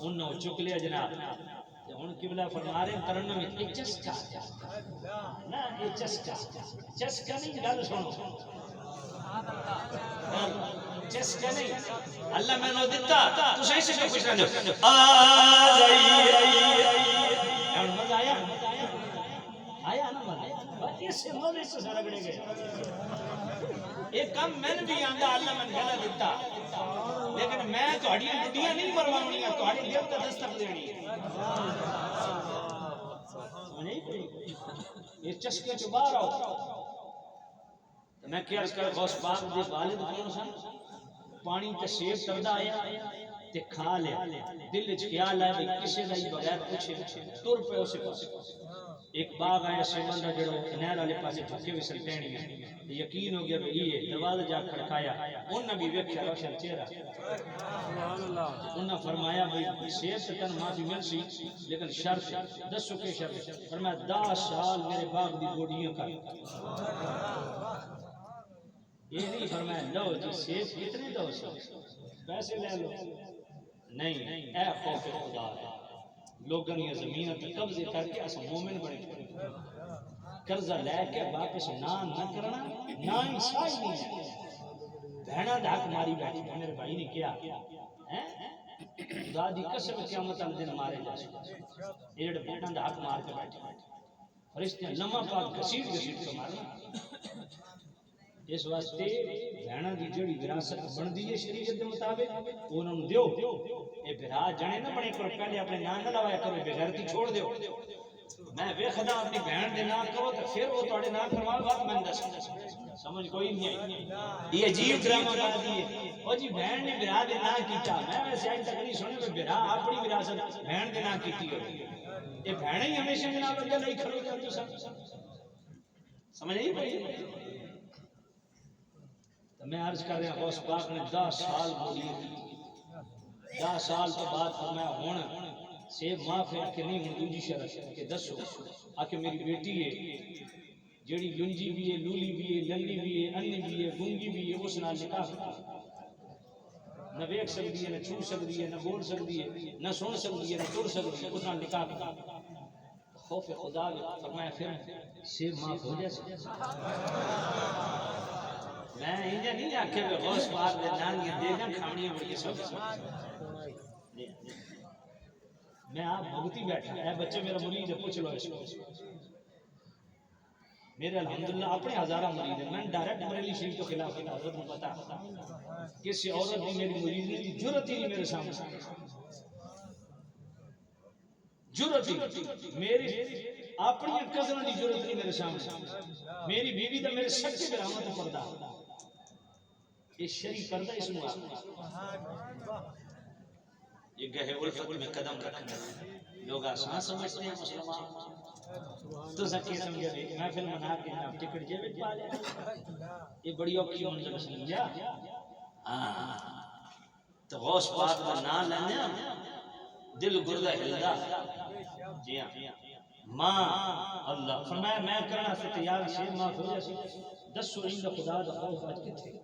انہوں چک لیا جناب ان قبلہ فرما رہے ہیں ترنم میں چسکا نا یہ چسکا چسکا نہیں گل سنو چسکا نہیں اللہ میں نو دیتا تو صحیح سے خوش رہنے آ جائی مزہ آیا آیا نا مزہ اس سے مزے سے سارا گڑے گئے ایک کم میں نے بھی آندہ اللہ میں گلہ دیتا لیکن میں تو ہڈیاں ڈڈیاں نہیں مرواؤنی ہیں تو ہڈی دیو کا دستک دینی ہے یہ چسکے جو باہر آؤ میں کیا اس کا غوث پاک دے والد کون سن پانی تے سیب تردہ آیا تے کھا لیا دل وچ خیال آیا کہ کسے دا ہی بغیر پوچھے تر پہ اسے پاس ایک باغ آیا سیمن دا جڑو نہر والے پاسے چکے وی سلٹینی ہے یقین ہو گیا کہ یہ دروازہ جا کھڑکایا انہاں بھی ویکھیا روشن چہرہ انہاں فرمایا بھائی سیب تے تن معافی مل سی لیکن شرط دسو کے شرط فرمایا 10 سال میرے باغ دی گوڑیاں کر یہ نہیں فرمایا لو جی سیب کتنے دو سو پیسے لے لو نہیں اے خوف خدا ہے لوگوں نے زمین تے قبضے کر کے اس مومن بنے قرضہ لے کے واپس نہ کرنا نہ انصاف نہیں ہے بہنا دھاک ماری بیٹھی میرے بھائی نے کیا خدا دی قسم قیامت والے دن مارے جا سکتے یہ جڑے بہنا دھاک مار کے بیٹھے فرشتے لمحہ پاک گھسیٹ کے مارنا اس واسطے بہنا دی جڑی وراثت بندی ہے شریعت کے مطابق انہوں نے دیو اے بھرا جنے نہ بنے کرو پہلے اپنے نام نہ لوایا کرو بغیرتی چھوڑ دیو میں ویکھدا اپنی بہن دے نام کرو تے پھر وہ تواڈے نام کروا بات میں دس سمجھ کوئی نہیں آئی یہ عجیب ڈرامہ کر دیے او جی بہن نے بھرا دے نام کیتا میں ویسے اج تک نہیں سنے کہ بھرا اپنی وراثت بہن دے نام کیتی ہو یہ بہن ہی ہمیشہ جناب اگے نہیں کھڑو کرتے سمجھ نہیں پئی میں عرض کر رہا غوث پاک نے 10 سال بولی 10 سال تو بعد فرمایا ہن سیب معاف ہے کہ نہیں ہن دوجی شرط کہ دسو آکے میری بیٹی ہے جڑی لنجی بھی ہے لولی بھی ہے للی بھی ہے انی بھی ہے گنگی بھی ہے اس نال نکاح نہ ویکھ سکتی ہے نہ چھو سکتی ہے نہ بول سکتی ہے نہ سن سکتی ہے نہ تر سکتی ہے اس نال نکاح خوف خدا فرمایا پھر سیب معاف ہو جائے میں انجے یہ نہیں آکھے کہ غوث پاک دے نانیاں دے گا کھاڑیاں بڑی سب میں آپ بھگتی بیٹھا اے بچے میرا مرید ہے پوچھ لو اس کو میرے الحمدللہ اپنے ہزارہ مرید ہیں میں ڈائریکٹ بریلی شریف کے خلاف حضرت کو پتا کسی عورت بھی میری مرید نہیں جرت ہی نہیں میرے سامنے جرت ہی میری اپنی کزن کی جرت نہیں میرے سامنے میری بیوی تو میرے سچے برامت پردہ یہ شریف پردہ اس میں یہ گہے الفت میں قدم رکھنا لوگ آسان سمجھتے ہیں مسلمان تو سکے سمجھے محفل منا کے نام ٹکٹ جیب پا لیا یہ بڑی اوکھی منظر سمجھا تو غوث پاک کا نام لینا دل گردہ ہلدا جی ہاں ماں اللہ فرمایا میں کرنا سے تیار سے ماں ہو جیسی 10 سو عند خدا دا خوف آج کتھے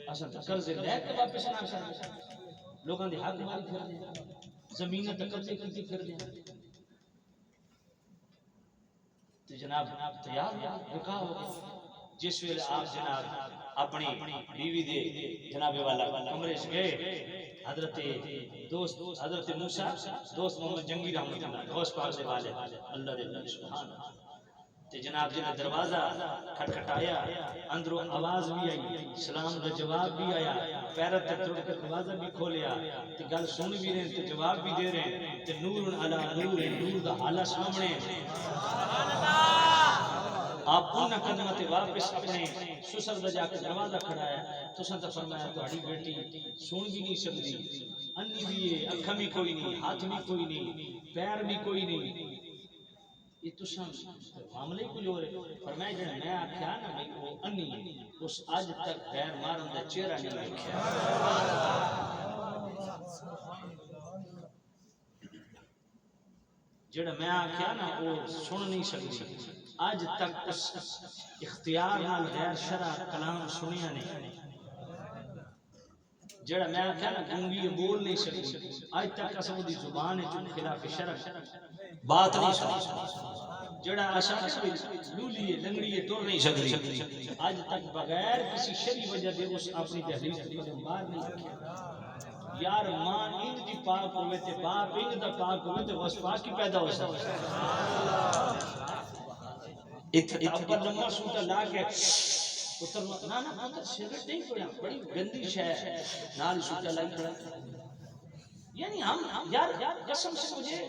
اصلا تو قرض لے کے واپس نہ کر لوگوں نے حق ماری پھر دیا زمینیں تک قبضے کی پھر دیا تو جناب تیار رکا ہو جس ویلے آپ جناب اپنی بیوی دے جناب والا کمرے سے گئے حضرت دوست حضرت موسیٰ دوست محمد جنگی رحمت اللہ غوث پاک سے والے اللہ دے اللہ سبحان تے جناب جنہ دروازہ کھٹکھٹایا اندروں آواز بھی آئی سلام کا جواب بھی آیا پیرت تک توڑ کر دروازہ بھی کھولیا تے گل سن بھی رہے تے جواب بھی دے رہے ہیں تے نور علی نور نور دا حالہ سامنے آپ انہ قدمت واپس اپنے سسر دا جا کے دروازہ کھڑایا تو سنتا فرمایا تو ہڑی بیٹی سن بھی نہیں سکتی انی بھی ہے اکھا بھی کوئی نہیں ہاتھ بھی کوئی نہیں پیر بھی کوئی نہیں یہ تو سن معاملے کو جو رہے فرمایا جنہا میں آکھیا نا بھئی وہ انی ہے اس آج تک غیر مارن دا چہرہ نہیں رکھیا جنہا میں آکھیا نا وہ سن نہیں سکتی آج تک اس اختیار نال غیر شرع کلام سنیا نہیں جڑا میں آکھیا نا گونگی بول نہیں سکتی آج تک اسم دی زبان ہے جو خلاف شرع بات نہیں سکتی جڑا آسان لولی ہے لنگڑی ہے ٹور نہیں سکتی آج تک بغیر کسی شرعی وجہ دے اس اپنی تحریر سے قدم باہر نہیں رکھا یار ماں اند دی پاک ہوئے تے باپ اند دا پاک ہوئے تے غوث پاک کی پیدا ہو سکتا ابا لمبا سوٹا لا کے پتر نا نا پتر سگریٹ نہیں پڑا بڑی گندی شے ہے نال سوٹا لائی کھڑا یعنی ہم یار قسم سے مجھے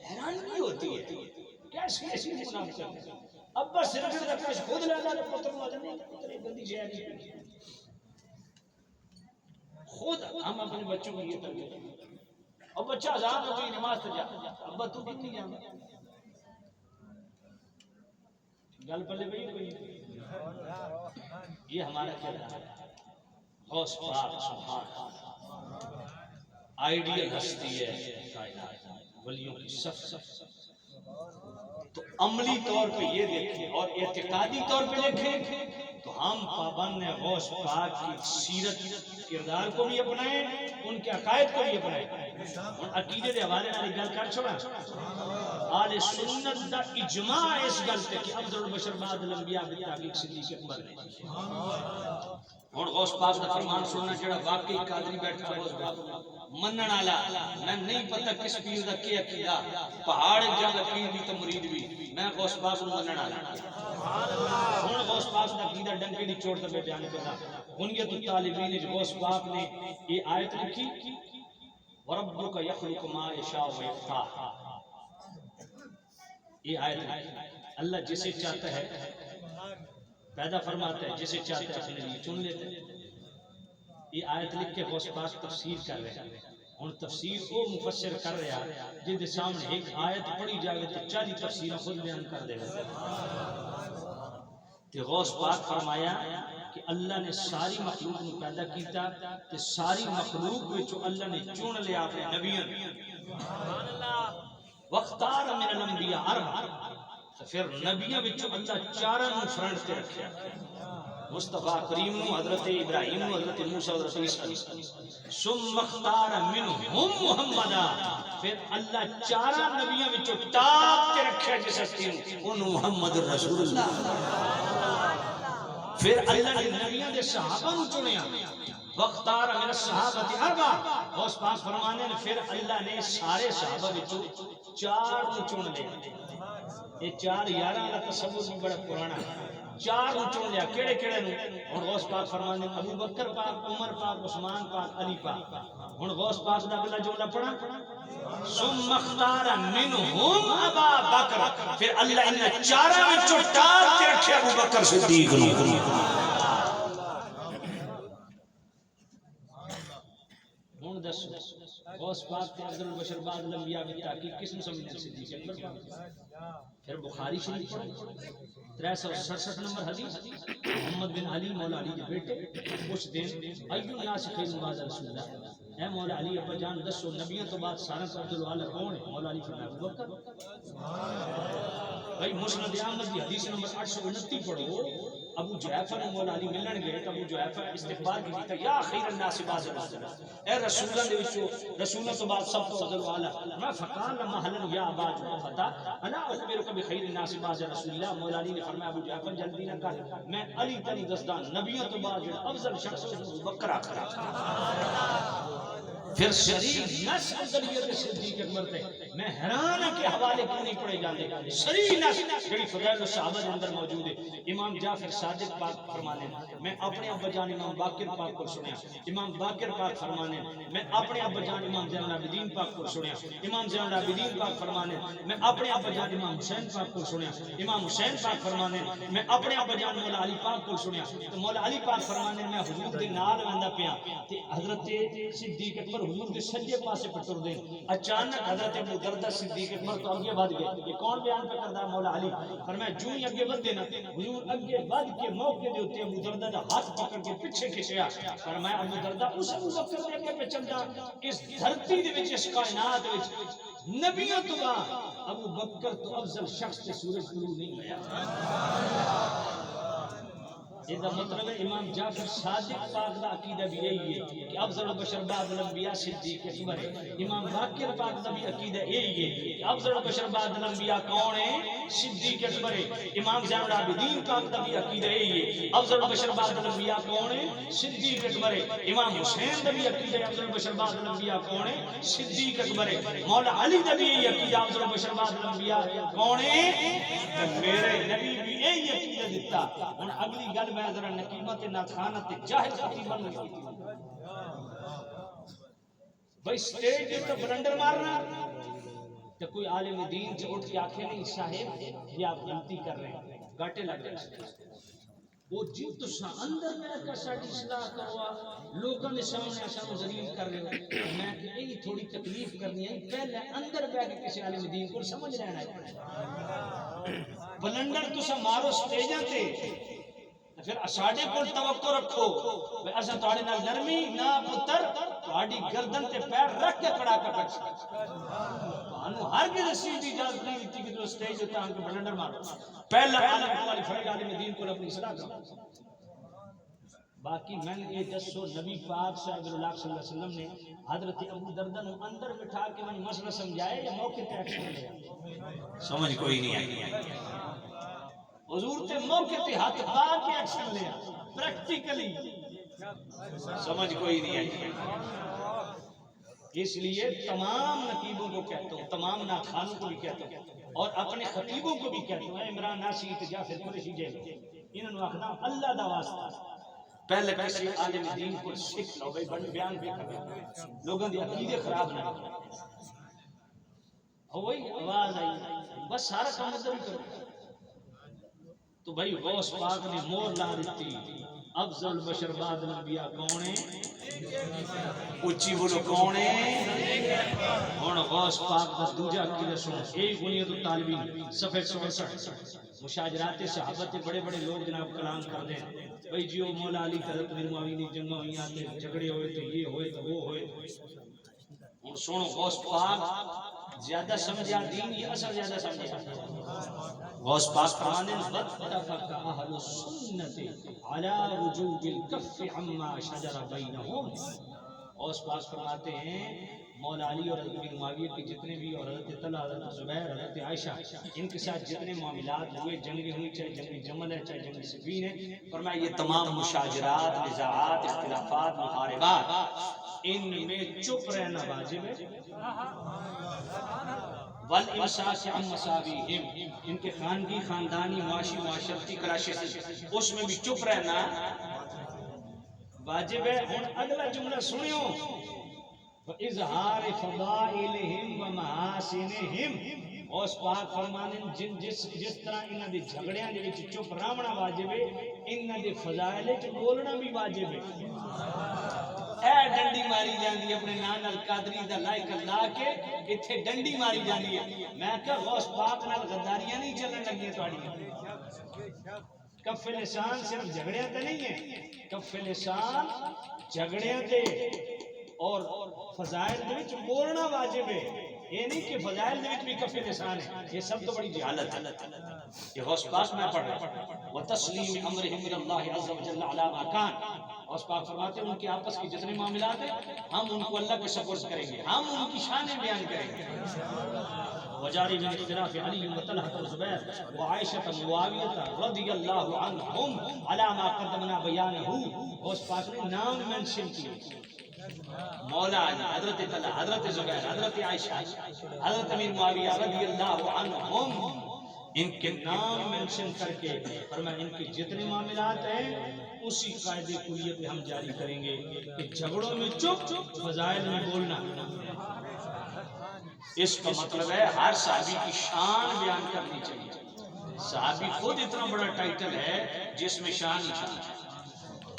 حیرانی ہوتی ہے کیسے ایسی منافقت ابا سگریٹ رکھا ہے خود لا لا پتر نو نہیں پتر گندی شے نہیں خود ہم اپنے بچوں کو یہ تربیت اور بچہ اذان ہو گئی نماز پڑھ جا ابا تو کتنی جانا گل پلے بھئی کوئی یہ ہمارا کیا ہے غوث پاک سبحان آئیڈیل ہستی ہے ولیوں کی صف تو عملی طور پہ یہ دیکھیں اور اعتقادی طور پہ دیکھیں تو ہم پابند ہیں غوث پاک کی سیرت کردار کو بھی اپنائیں ان کے عقائد کو بھی اپنائیں اور عقیدے دے حوالے والی گل کر چھوڑا آل سنت دا اجماع اس گل پہ کہ افضل البشر بعد الانبیاء بالتحقیق صدیق اکبر ہے اور غوث پاک دا فرمان سننا جڑا واقعی قادری بیٹھا غوث پاک منن والا میں نہیں پتہ کس پیر دا کیا عقیدہ پہاڑ جگہ پیر بھی تو مرید بھی میں غوث پاک نو منن والا ہن غوث پاک دا عقیدہ ڈنکے دی چوٹ تے بیان کردا بنیت الطالبین غوث پاک نے یہ آیت لکھی وربک یخلق ما یشاء و یختار یہ آیت اللہ جسے چاہتا ہے پیدا فرماتا ہے جسے چاہتا ہے اپنے لیے چن لیتا ہے یہ آیت لکھ کے غوث پاک تفسیر کر رہے ہیں اور تفسیر وہ مفسر کر رہا ہے جن سامنے ایک آیت پڑھی جائے تو 40 تفسیر خود بیان کر دے گا کہ غوث پاک فرمایا کہ اللہ نے ساری مخلوق کو پیدا کیتا کہ ساری مخلوق وچوں اللہ نے چن لیا اپنے نبیوں وختار من الانبیاء اربع تو پھر نبیوں وچوں اللہ چاروں نو فرنٹ تے رکھیا مصطفیٰ کریم نو حضرت ابراہیم نو حضرت موسیٰ حضرت عیسیٰ ثم اختار منہم محمدا پھر اللہ چاروں نبیوں وچوں ٹاپ تے رکھیا جس ہستی نو محمد رسول اللہ پھر اللہ نے نبیوں دے صحابہ نو چنیا وختار من الصحابۃ اربع غوث پاک فرمانے نے پھر اللہ نے سارے صحابہ وچوں 4 نو چن لیا یہ 4 یاراں دا تصور بھی بڑا پرانا ہے 4 نو چن لیا کیڑے کیڑے نو ہن غوث پاک فرمانے ابو بکر پاک عمر پاک عثمان پاک علی پاک ہن غوث پاک دا اگلا جملہ پڑھا ثم اختار منهم ابا بکر پھر اللہ ان 4 وچوں ٹال کے رکھے ابو بکر صدیق نو غوث پاک کے افضل البشر بعد الانبیاء کی تحقیق کس نے سمجھا صدیق اکبر پاک پھر بخاری شریف 367 نمبر حدیث محمد بن علی مولا علی کے بیٹے اس دن ایو الناس خیر بعد رسول اللہ اے مولا علی ابا جان دسو نبیوں تو بعد سارا افضل والا کون ہے مولا علی فرمایا ابو بکر بھائی مسند احمد کی حدیث نمبر 829 پڑھو ابو جعفر مولا علی ملن گئے تو ابو جعفر استقبال کیتا یا خیر الناس بعد رسول اللہ اے رسولوں دے وچوں رسولوں تو بعد سب تو افضل والا میں فقال محلا یا ابا جعفر انا اخبرک بخیر الناس بعد رسول اللہ مولا علی نے فرمایا ابو جعفر جلدی نہ کر میں علی تن دسدا نبیوں تو بعد جو افضل شخص ابو بکر آکھا پھر شریف نس ذریعے صدیق اکبر تے میں حیران کہ حوالے کیوں نہیں پڑھے جاندے شریف نس جڑی فضائل صحابہ دے اندر موجود ہے امام جعفر صادق پاک فرمانے میں اپنے ابا جان امام باقر پاک کو سنیا امام باقر پاک فرمانے میں اپنے ابا جان امام زین العابدین پاک کو سنیا امام زین العابدین پاک فرمانے میں اپنے ابا جان امام حسین پاک کو سنیا امام حسین پاک فرمانے میں اپنے ابا جان مولا علی پاک کو سنیا تو مولا علی پاک فرمانے میں حضور دے نال ویندا پیا تے حضرت صدیق اکبر حضور دے سجے پاسے پٹر دے اچانک حضرت ابو دردہ صدیق اکبر تو آگے بڑھ گئے یہ کون بیان پہ کردا مولا علی فرمایا جو ہی آگے بڑھ دینا حضور آگے بڑھ کے موقع دے اوتے ابو دردہ دا ہاتھ پکڑ کے پیچھے کھچیا فرمایا ابو دردہ اس ابو بکر دے اگے پہ چلدا اس دھرتی دے وچ اس کائنات وچ نبیوں تو بعد ابو بکر تو افضل شخص تے سورج طلوع نہیں ہویا یہ مطلب ہے امام جعفر صادق پاک دا عقیدہ بھی یہی ہے کہ افضل البشر بعد الانبیاء صدیق اکبر ہے امام باقر پاک دا بھی عقیدہ یہی ہے کہ افضل البشر بعد الانبیاء کون ہے صدیق اکبر ہے امام زین العابدین پاک دا بھی عقیدہ یہی ہے افضل البشر بعد الانبیاء کون ہے صدیق اکبر ہے امام حسین دا بھی عقیدہ ہے افضل البشر بعد الانبیاء کون ہے صدیق اکبر ہے مولا علی دا بھی یہی عقیدہ افضل البشر بعد الانبیاء کون ہے میرے نبی بھی یہی عقیدہ دیتا ہن اگلی گل میں ذرا نقیبت ناخانت جاہل خطیبہ نہیں ہوتی بھئی سٹیج تو بلنڈر مارنا تو کوئی عالم دین سے اٹھ کے آنکھیں نہیں صاحب یہ آپ غلطی کر رہے ہیں گاٹے لگ رہے وہ جی تو اندر میں کا ساڑی اصلاح کروا لوگوں نے سامنے آسان ذلیل کر رہے ہو میں کہ یہی تھوڑی تکلیف کرنی ہے پہلے اندر بیٹھ کے کسی عالم دین کو سمجھ رہنا ہے بلنڈر تو مارو سٹیجاں تے پھر ساڈے کول توقع رکھو میں اساں تواڈے نال نرمی نہ پتر تواڈی گردن تے پیر رکھ کے کھڑا کر سکتے تانوں ہر کسی چیز دی اجازت نہیں دتی کہ تو سٹیج تے آن کے بلنڈر مارو پہلا عالم والی فرض عالم دین کو اپنی اصلاح کرو باقی میں یہ دسو نبی پاک صلی اللہ علیہ وسلم نے حضرت ابو دردہ کو اندر بٹھا کے میں مسئلہ سمجھائے یا موقع پہ ایکشن لیا سمجھ کوئی نہیں آئی حضور تے موقع تے ہاتھ پا کے ایکشن لیا پریکٹیکلی سمجھ کوئی نہیں آئی اس لیے تمام نقیبوں کو کہتا ہوں تمام ناخانوں کو بھی کہتا ہوں اور اپنے خطیبوں کو بھی کہتا ہوں عمران ناسی جعفر قریشی جیل انہوں نے آخنا اللہ دا واسطہ پہلے کسی عالم دین کو سکھ لو بھائی بڑے بیان بھی کر لوگوں دی عقیدے خراب نہ وہی آواز آئی بس سارا کام ادھر ہی کرو تو بھائی غوث پاک نے مور لا دیتی افضل بشر بعد الانبیاء کون ہے اچھی بولو کون ہے ہن غوث پاک دا دوجا عقیدہ سنو ایک بنیاد الطالبین صفحہ 64 مشاجرات صحابہ بڑے بڑے لوگ جناب کلام کر دیں بھائی جیو مولا علی حضرت معاویہ دی جنگاں ہوئیاں تے جھگڑے ہوئے تو یہ ہوئے تو وہ ہوئے ہن سنو غوث پاک زیادہ سمجھا دین یہ اصل زیادہ سمجھا غوث پاک فرمانے واتفق اہل السنت علی وجوب الکف عما شجر بینہم غوث پاک فرماتے ہیں مولا علی اور حضرت امیر معاویہ کے جتنے بھی اور حضرت طلحہ، حضرت زبیر، حضرت عائشہ، ان کے ساتھ جتنے معاملات ہوئے، جنگیں ہوئی، چاہے جنگ جمل ہے چاہے جنگ صفین ہے، فرمایا یہ تمام مشاجرات، نزاعات، اختلافات، محاربات، ان میں چپ رہنا واجب ہے، والامساک عن مصابیہم، ان کے خاندی، خاندانی، معاشی، معاشرتی کلاشز، اس میں بھی چپ رہنا واجب ہے۔ ہن اگلا جملہ سنیو، اظہار فضائلہم و محاسنہم، اس پاک فرمانے جس طرح انہاں دے جھگڑیاں دے وچ چپ رہنا واجب ہے، انہاں دے فضائل وچ بولنا بھی واجب ہے۔ اے ڈنڈی ماری جاندی اپنے نام نال قادری دا لائق لا کے ایتھے ڈنڈی ماری جاندی ہے، میں کہ غوث پاک نال غداریاں نہیں چلن لگیاں تہاڈیاں۔ کف لسان صرف جھگڑیاں تے نہیں ہے، کف لسان جھگڑیاں تے اور فضائل دے وچ بولنا واجب ہے، یہ نہیں کہ فضائل دے وچ بھی کف لسان ہے، یہ سب تو بڑی جہالت ہے۔ یہ غوث پاک میں پڑھ رہا ہوں، وتسلیم امرہم الی اللہ عز وجل علی ما کان، غوث پاک فرماتے ہیں ان کے آپس کی جتنے معاملات ہیں ہم ان کو اللہ کو سپورٹ کریں گے، ہم ان کی شانیں بیان کریں گے۔ وجاری من اختلاف علی و طلحہ و زبیر و عائشہ معاویہ رضی اللہ عنہم علی ما قدمنا بیانہ، غوث پاک نے نام منشن کیے، مولا علی، حضرت طلحہ، حضرت زبیر، حضرت عائشہ، حضرت امیر معاویہ رضی اللہ عنہم، ان کے نام منشن کر کے فرمایا ان کے جتنے معاملات ہیں اسی قاعدے کلیے پہ ہم جاری کریں گے کہ جھگڑوں میں چپ، فضائل میں بولنا۔ اس کا مطلب ہے ہر صحابی کی شان بیان کرنی چاہیے، صحابی خود اتنا بڑا ٹائٹل ہے جس میں شان ہی شان ہے۔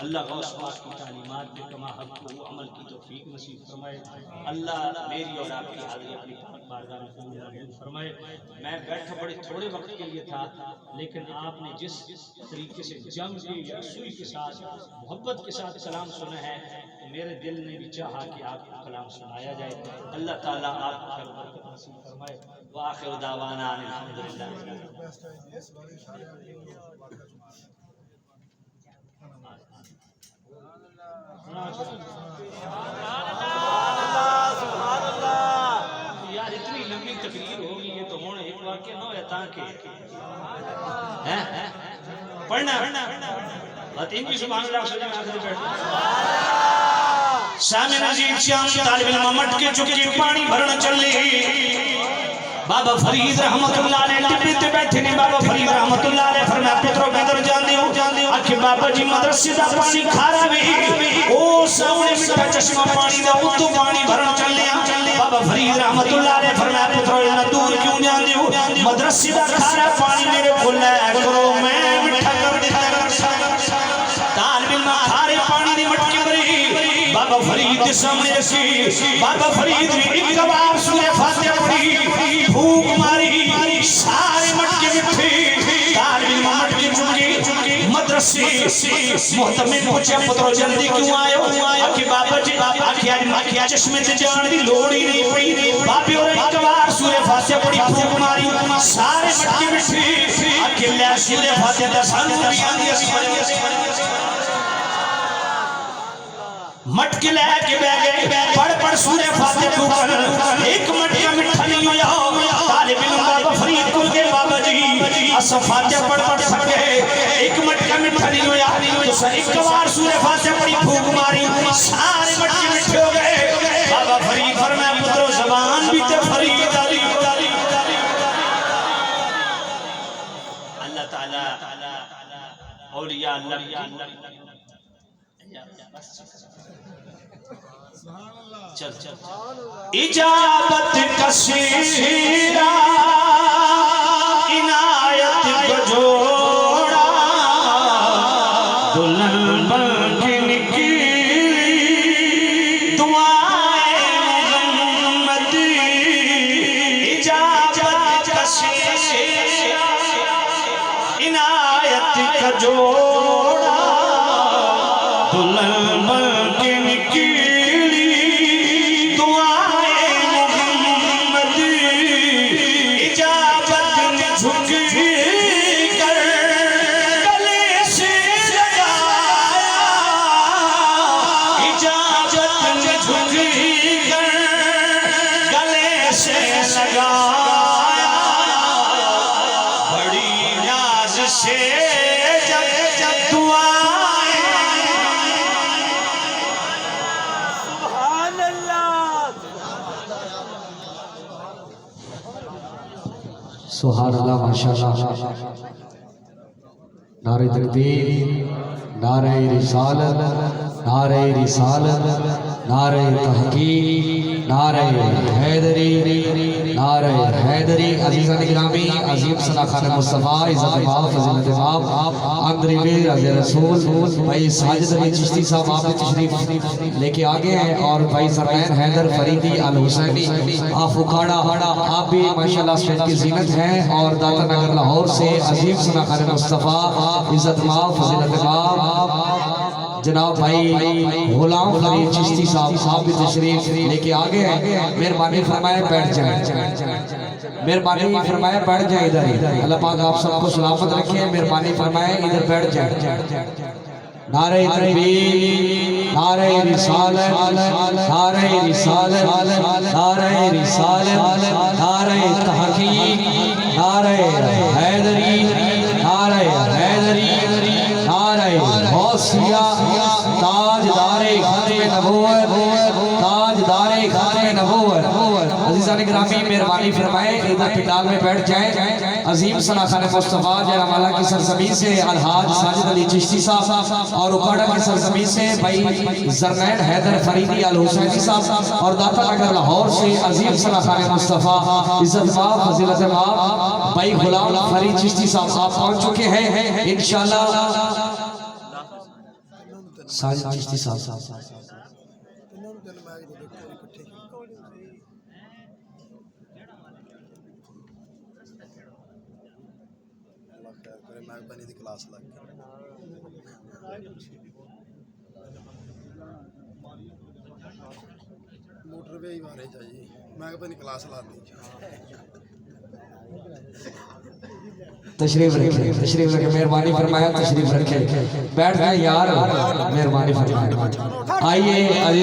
اللہ غوث پاک کی تعلیمات میں کما حق کو عمل کی توفیق نصیب فرمائے، اللہ میری اور آپ کی حاضری اپنی پاک بارگاہ میں قبول فرمائے۔ میں بیٹھا بڑے تھوڑے وقت کے لیے تھا، لیکن آپ نے جس طریقے سے جم کے یکسوئی کے ساتھ محبت کے ساتھ کلام سنا ہے تو میرے دل نے بھی چاہا کہ آپ کو کلام سنایا جائے۔ اللہ تعالیٰ آپ کو خیر برکت نصیب فرمائے۔ وآخر دعوانا ان الحمدللہ۔ یار اتنی لمبی تقریر ہوگی یہ تو ہونے ایک واقعہ نہ ہوتا کہ پڑھنا بات ان کی سبحان اللہ سے میں آخر بیٹھتا سامن عزیز شام طالب علم مٹ کے چکی پانی بھرنا چلی، بابا فرید رحمت اللہ علیہ ٹپی تے بیٹھے نے، بابا فرید رحمت اللہ علیہ فرمایا پترو بیدر جان دیو آکھے بابا جی مدرسے دا پانی کھارا بھی او سامنے مٹھا چشمہ پانی دا اتو پانی بھرنا چلیا، بابا فرید رحمت اللہ علیہ فرمایا پترو اتنا دور کیوں جان دیو، مدرسے دا کھارا پانی میرے کو لے کرو میں مٹھا کر دیتا طالب علم کھارے پانی دی مٹکی بری، بابا فرید سامنے رسی، بابا فرید نے ایک بار سورہ فاتحہ پڑھی، بھوک ماری، سارے مٹکے مٹھی، طالب علم مٹکے چکی، مدرسی محتمل پوچھا پترو جلدی کیوں آئے ہو؟ آکے بابا جی آکے چشمے سے جان دی لوڑی نہیں پڑی، بابی اور ایک بار سورہ فاتحہ پڑھی، بھوک ماری، سارے مٹکے مٹھی، آکے لے سورہ فاتحہ دا سانو بیان دیا مٹک لے کے بے گئے، پڑھ سورہ فاتحہ تو پڑھ، ایک مٹکا مٹھا نہیں ہویا، طالب علم بابا فرید کل کے بابا جی اسا فاتحہ پڑھ سکے، ایک مٹکا مٹھا نہیں ہویا، تو ایک بار سورہ فاتحہ پڑھی، بھوک ماری، سارے مٹکے مٹھے ہو گئے، بابا فرید فرمایا پترو زبان بھی تے فرید علی۔ اللہ تعالیٰ اولیاء اللہ چل اجابت کا سیرا عنایت کو جوڑا، دلہن بن کے نکلی دعائیں محمد، اجابت کا سیرا عنایت کا جوڑا، دلہن بن کے نکلی سبحان اللہ ماشاءاللہ. نعرہ تکبیر، نعرہ رسالت، نعرہ رسالت، نعرہ تحقیق، نعرہ حیدری، نعرہ حیدری. عزیزان گرامی، عظیم صلاح خان مصطفیٰ، عزت ماف، فضیلت ماف، اندری بیر عزیز رسول بھائی ساجد علی چشتی صاحب آپ تشریف لے کے آگے ہیں، اور بھائی زرمین حیدر فریدی الحسینی آپ اکھاڑا، آپ بھی ماشاءاللہ اسٹیج کی زینت ہیں. اور داتا نگر لاہور سے عظیم صلاح خان مصطفیٰ، عزت ماف، فضیلت ماف جناب بھائی غلام فرید چشتی صاحب آپ بھی تشریف لے کے آگے ہیں. مہربانی فرمائے بیٹھ جائیں، مہربانی فرمائے بیٹھ جائیں ادھر ہی. اللہ پاک آپ سب کو سلامت رکھے. مہربانی فرمائے ادھر بیٹھ جائیں. نعرہ تکبیر، نعرہ رسالت، نعرہ رسالت، نعرہ رسالت، نعرہ تحقیق، نعرہ حیدری، نعرہ حیدری، نعرہ غوثیہ، تاجدار ختم نبوت، تاجدار ختم نبوت. عزیزان گرامی مہربانی فرمائے ادھر پنڈال میں بیٹھ جائیں. عظیم صلاح خان مصطفیٰ جیرامالہ کی سرزمین سے الحاج ساجد علی چشتی صاحب، اور اکھاڑا کی سرزمین سے بھائی زرمین حیدر فریدی الحسینی صاحب، اور داتا نگر لاہور سے عظیم صلاح خان مصطفیٰ، عزت ماف، فضیلت ماف بھائی غلام فرید چشتی صاحب آپ پہنچ چکے ہیں. انشاءاللہ ساجد چشتی صاحب مہربانی دی کلاس لگ موٹر وے ہی مارے جائیے مہربانی کلاس لا دی. تشریف رکھیں، تشریف رکھیں. مہربانی فرمایا تشریف رکھیں. بیٹھ گئے یار، مہربانی فرمایا. آئیے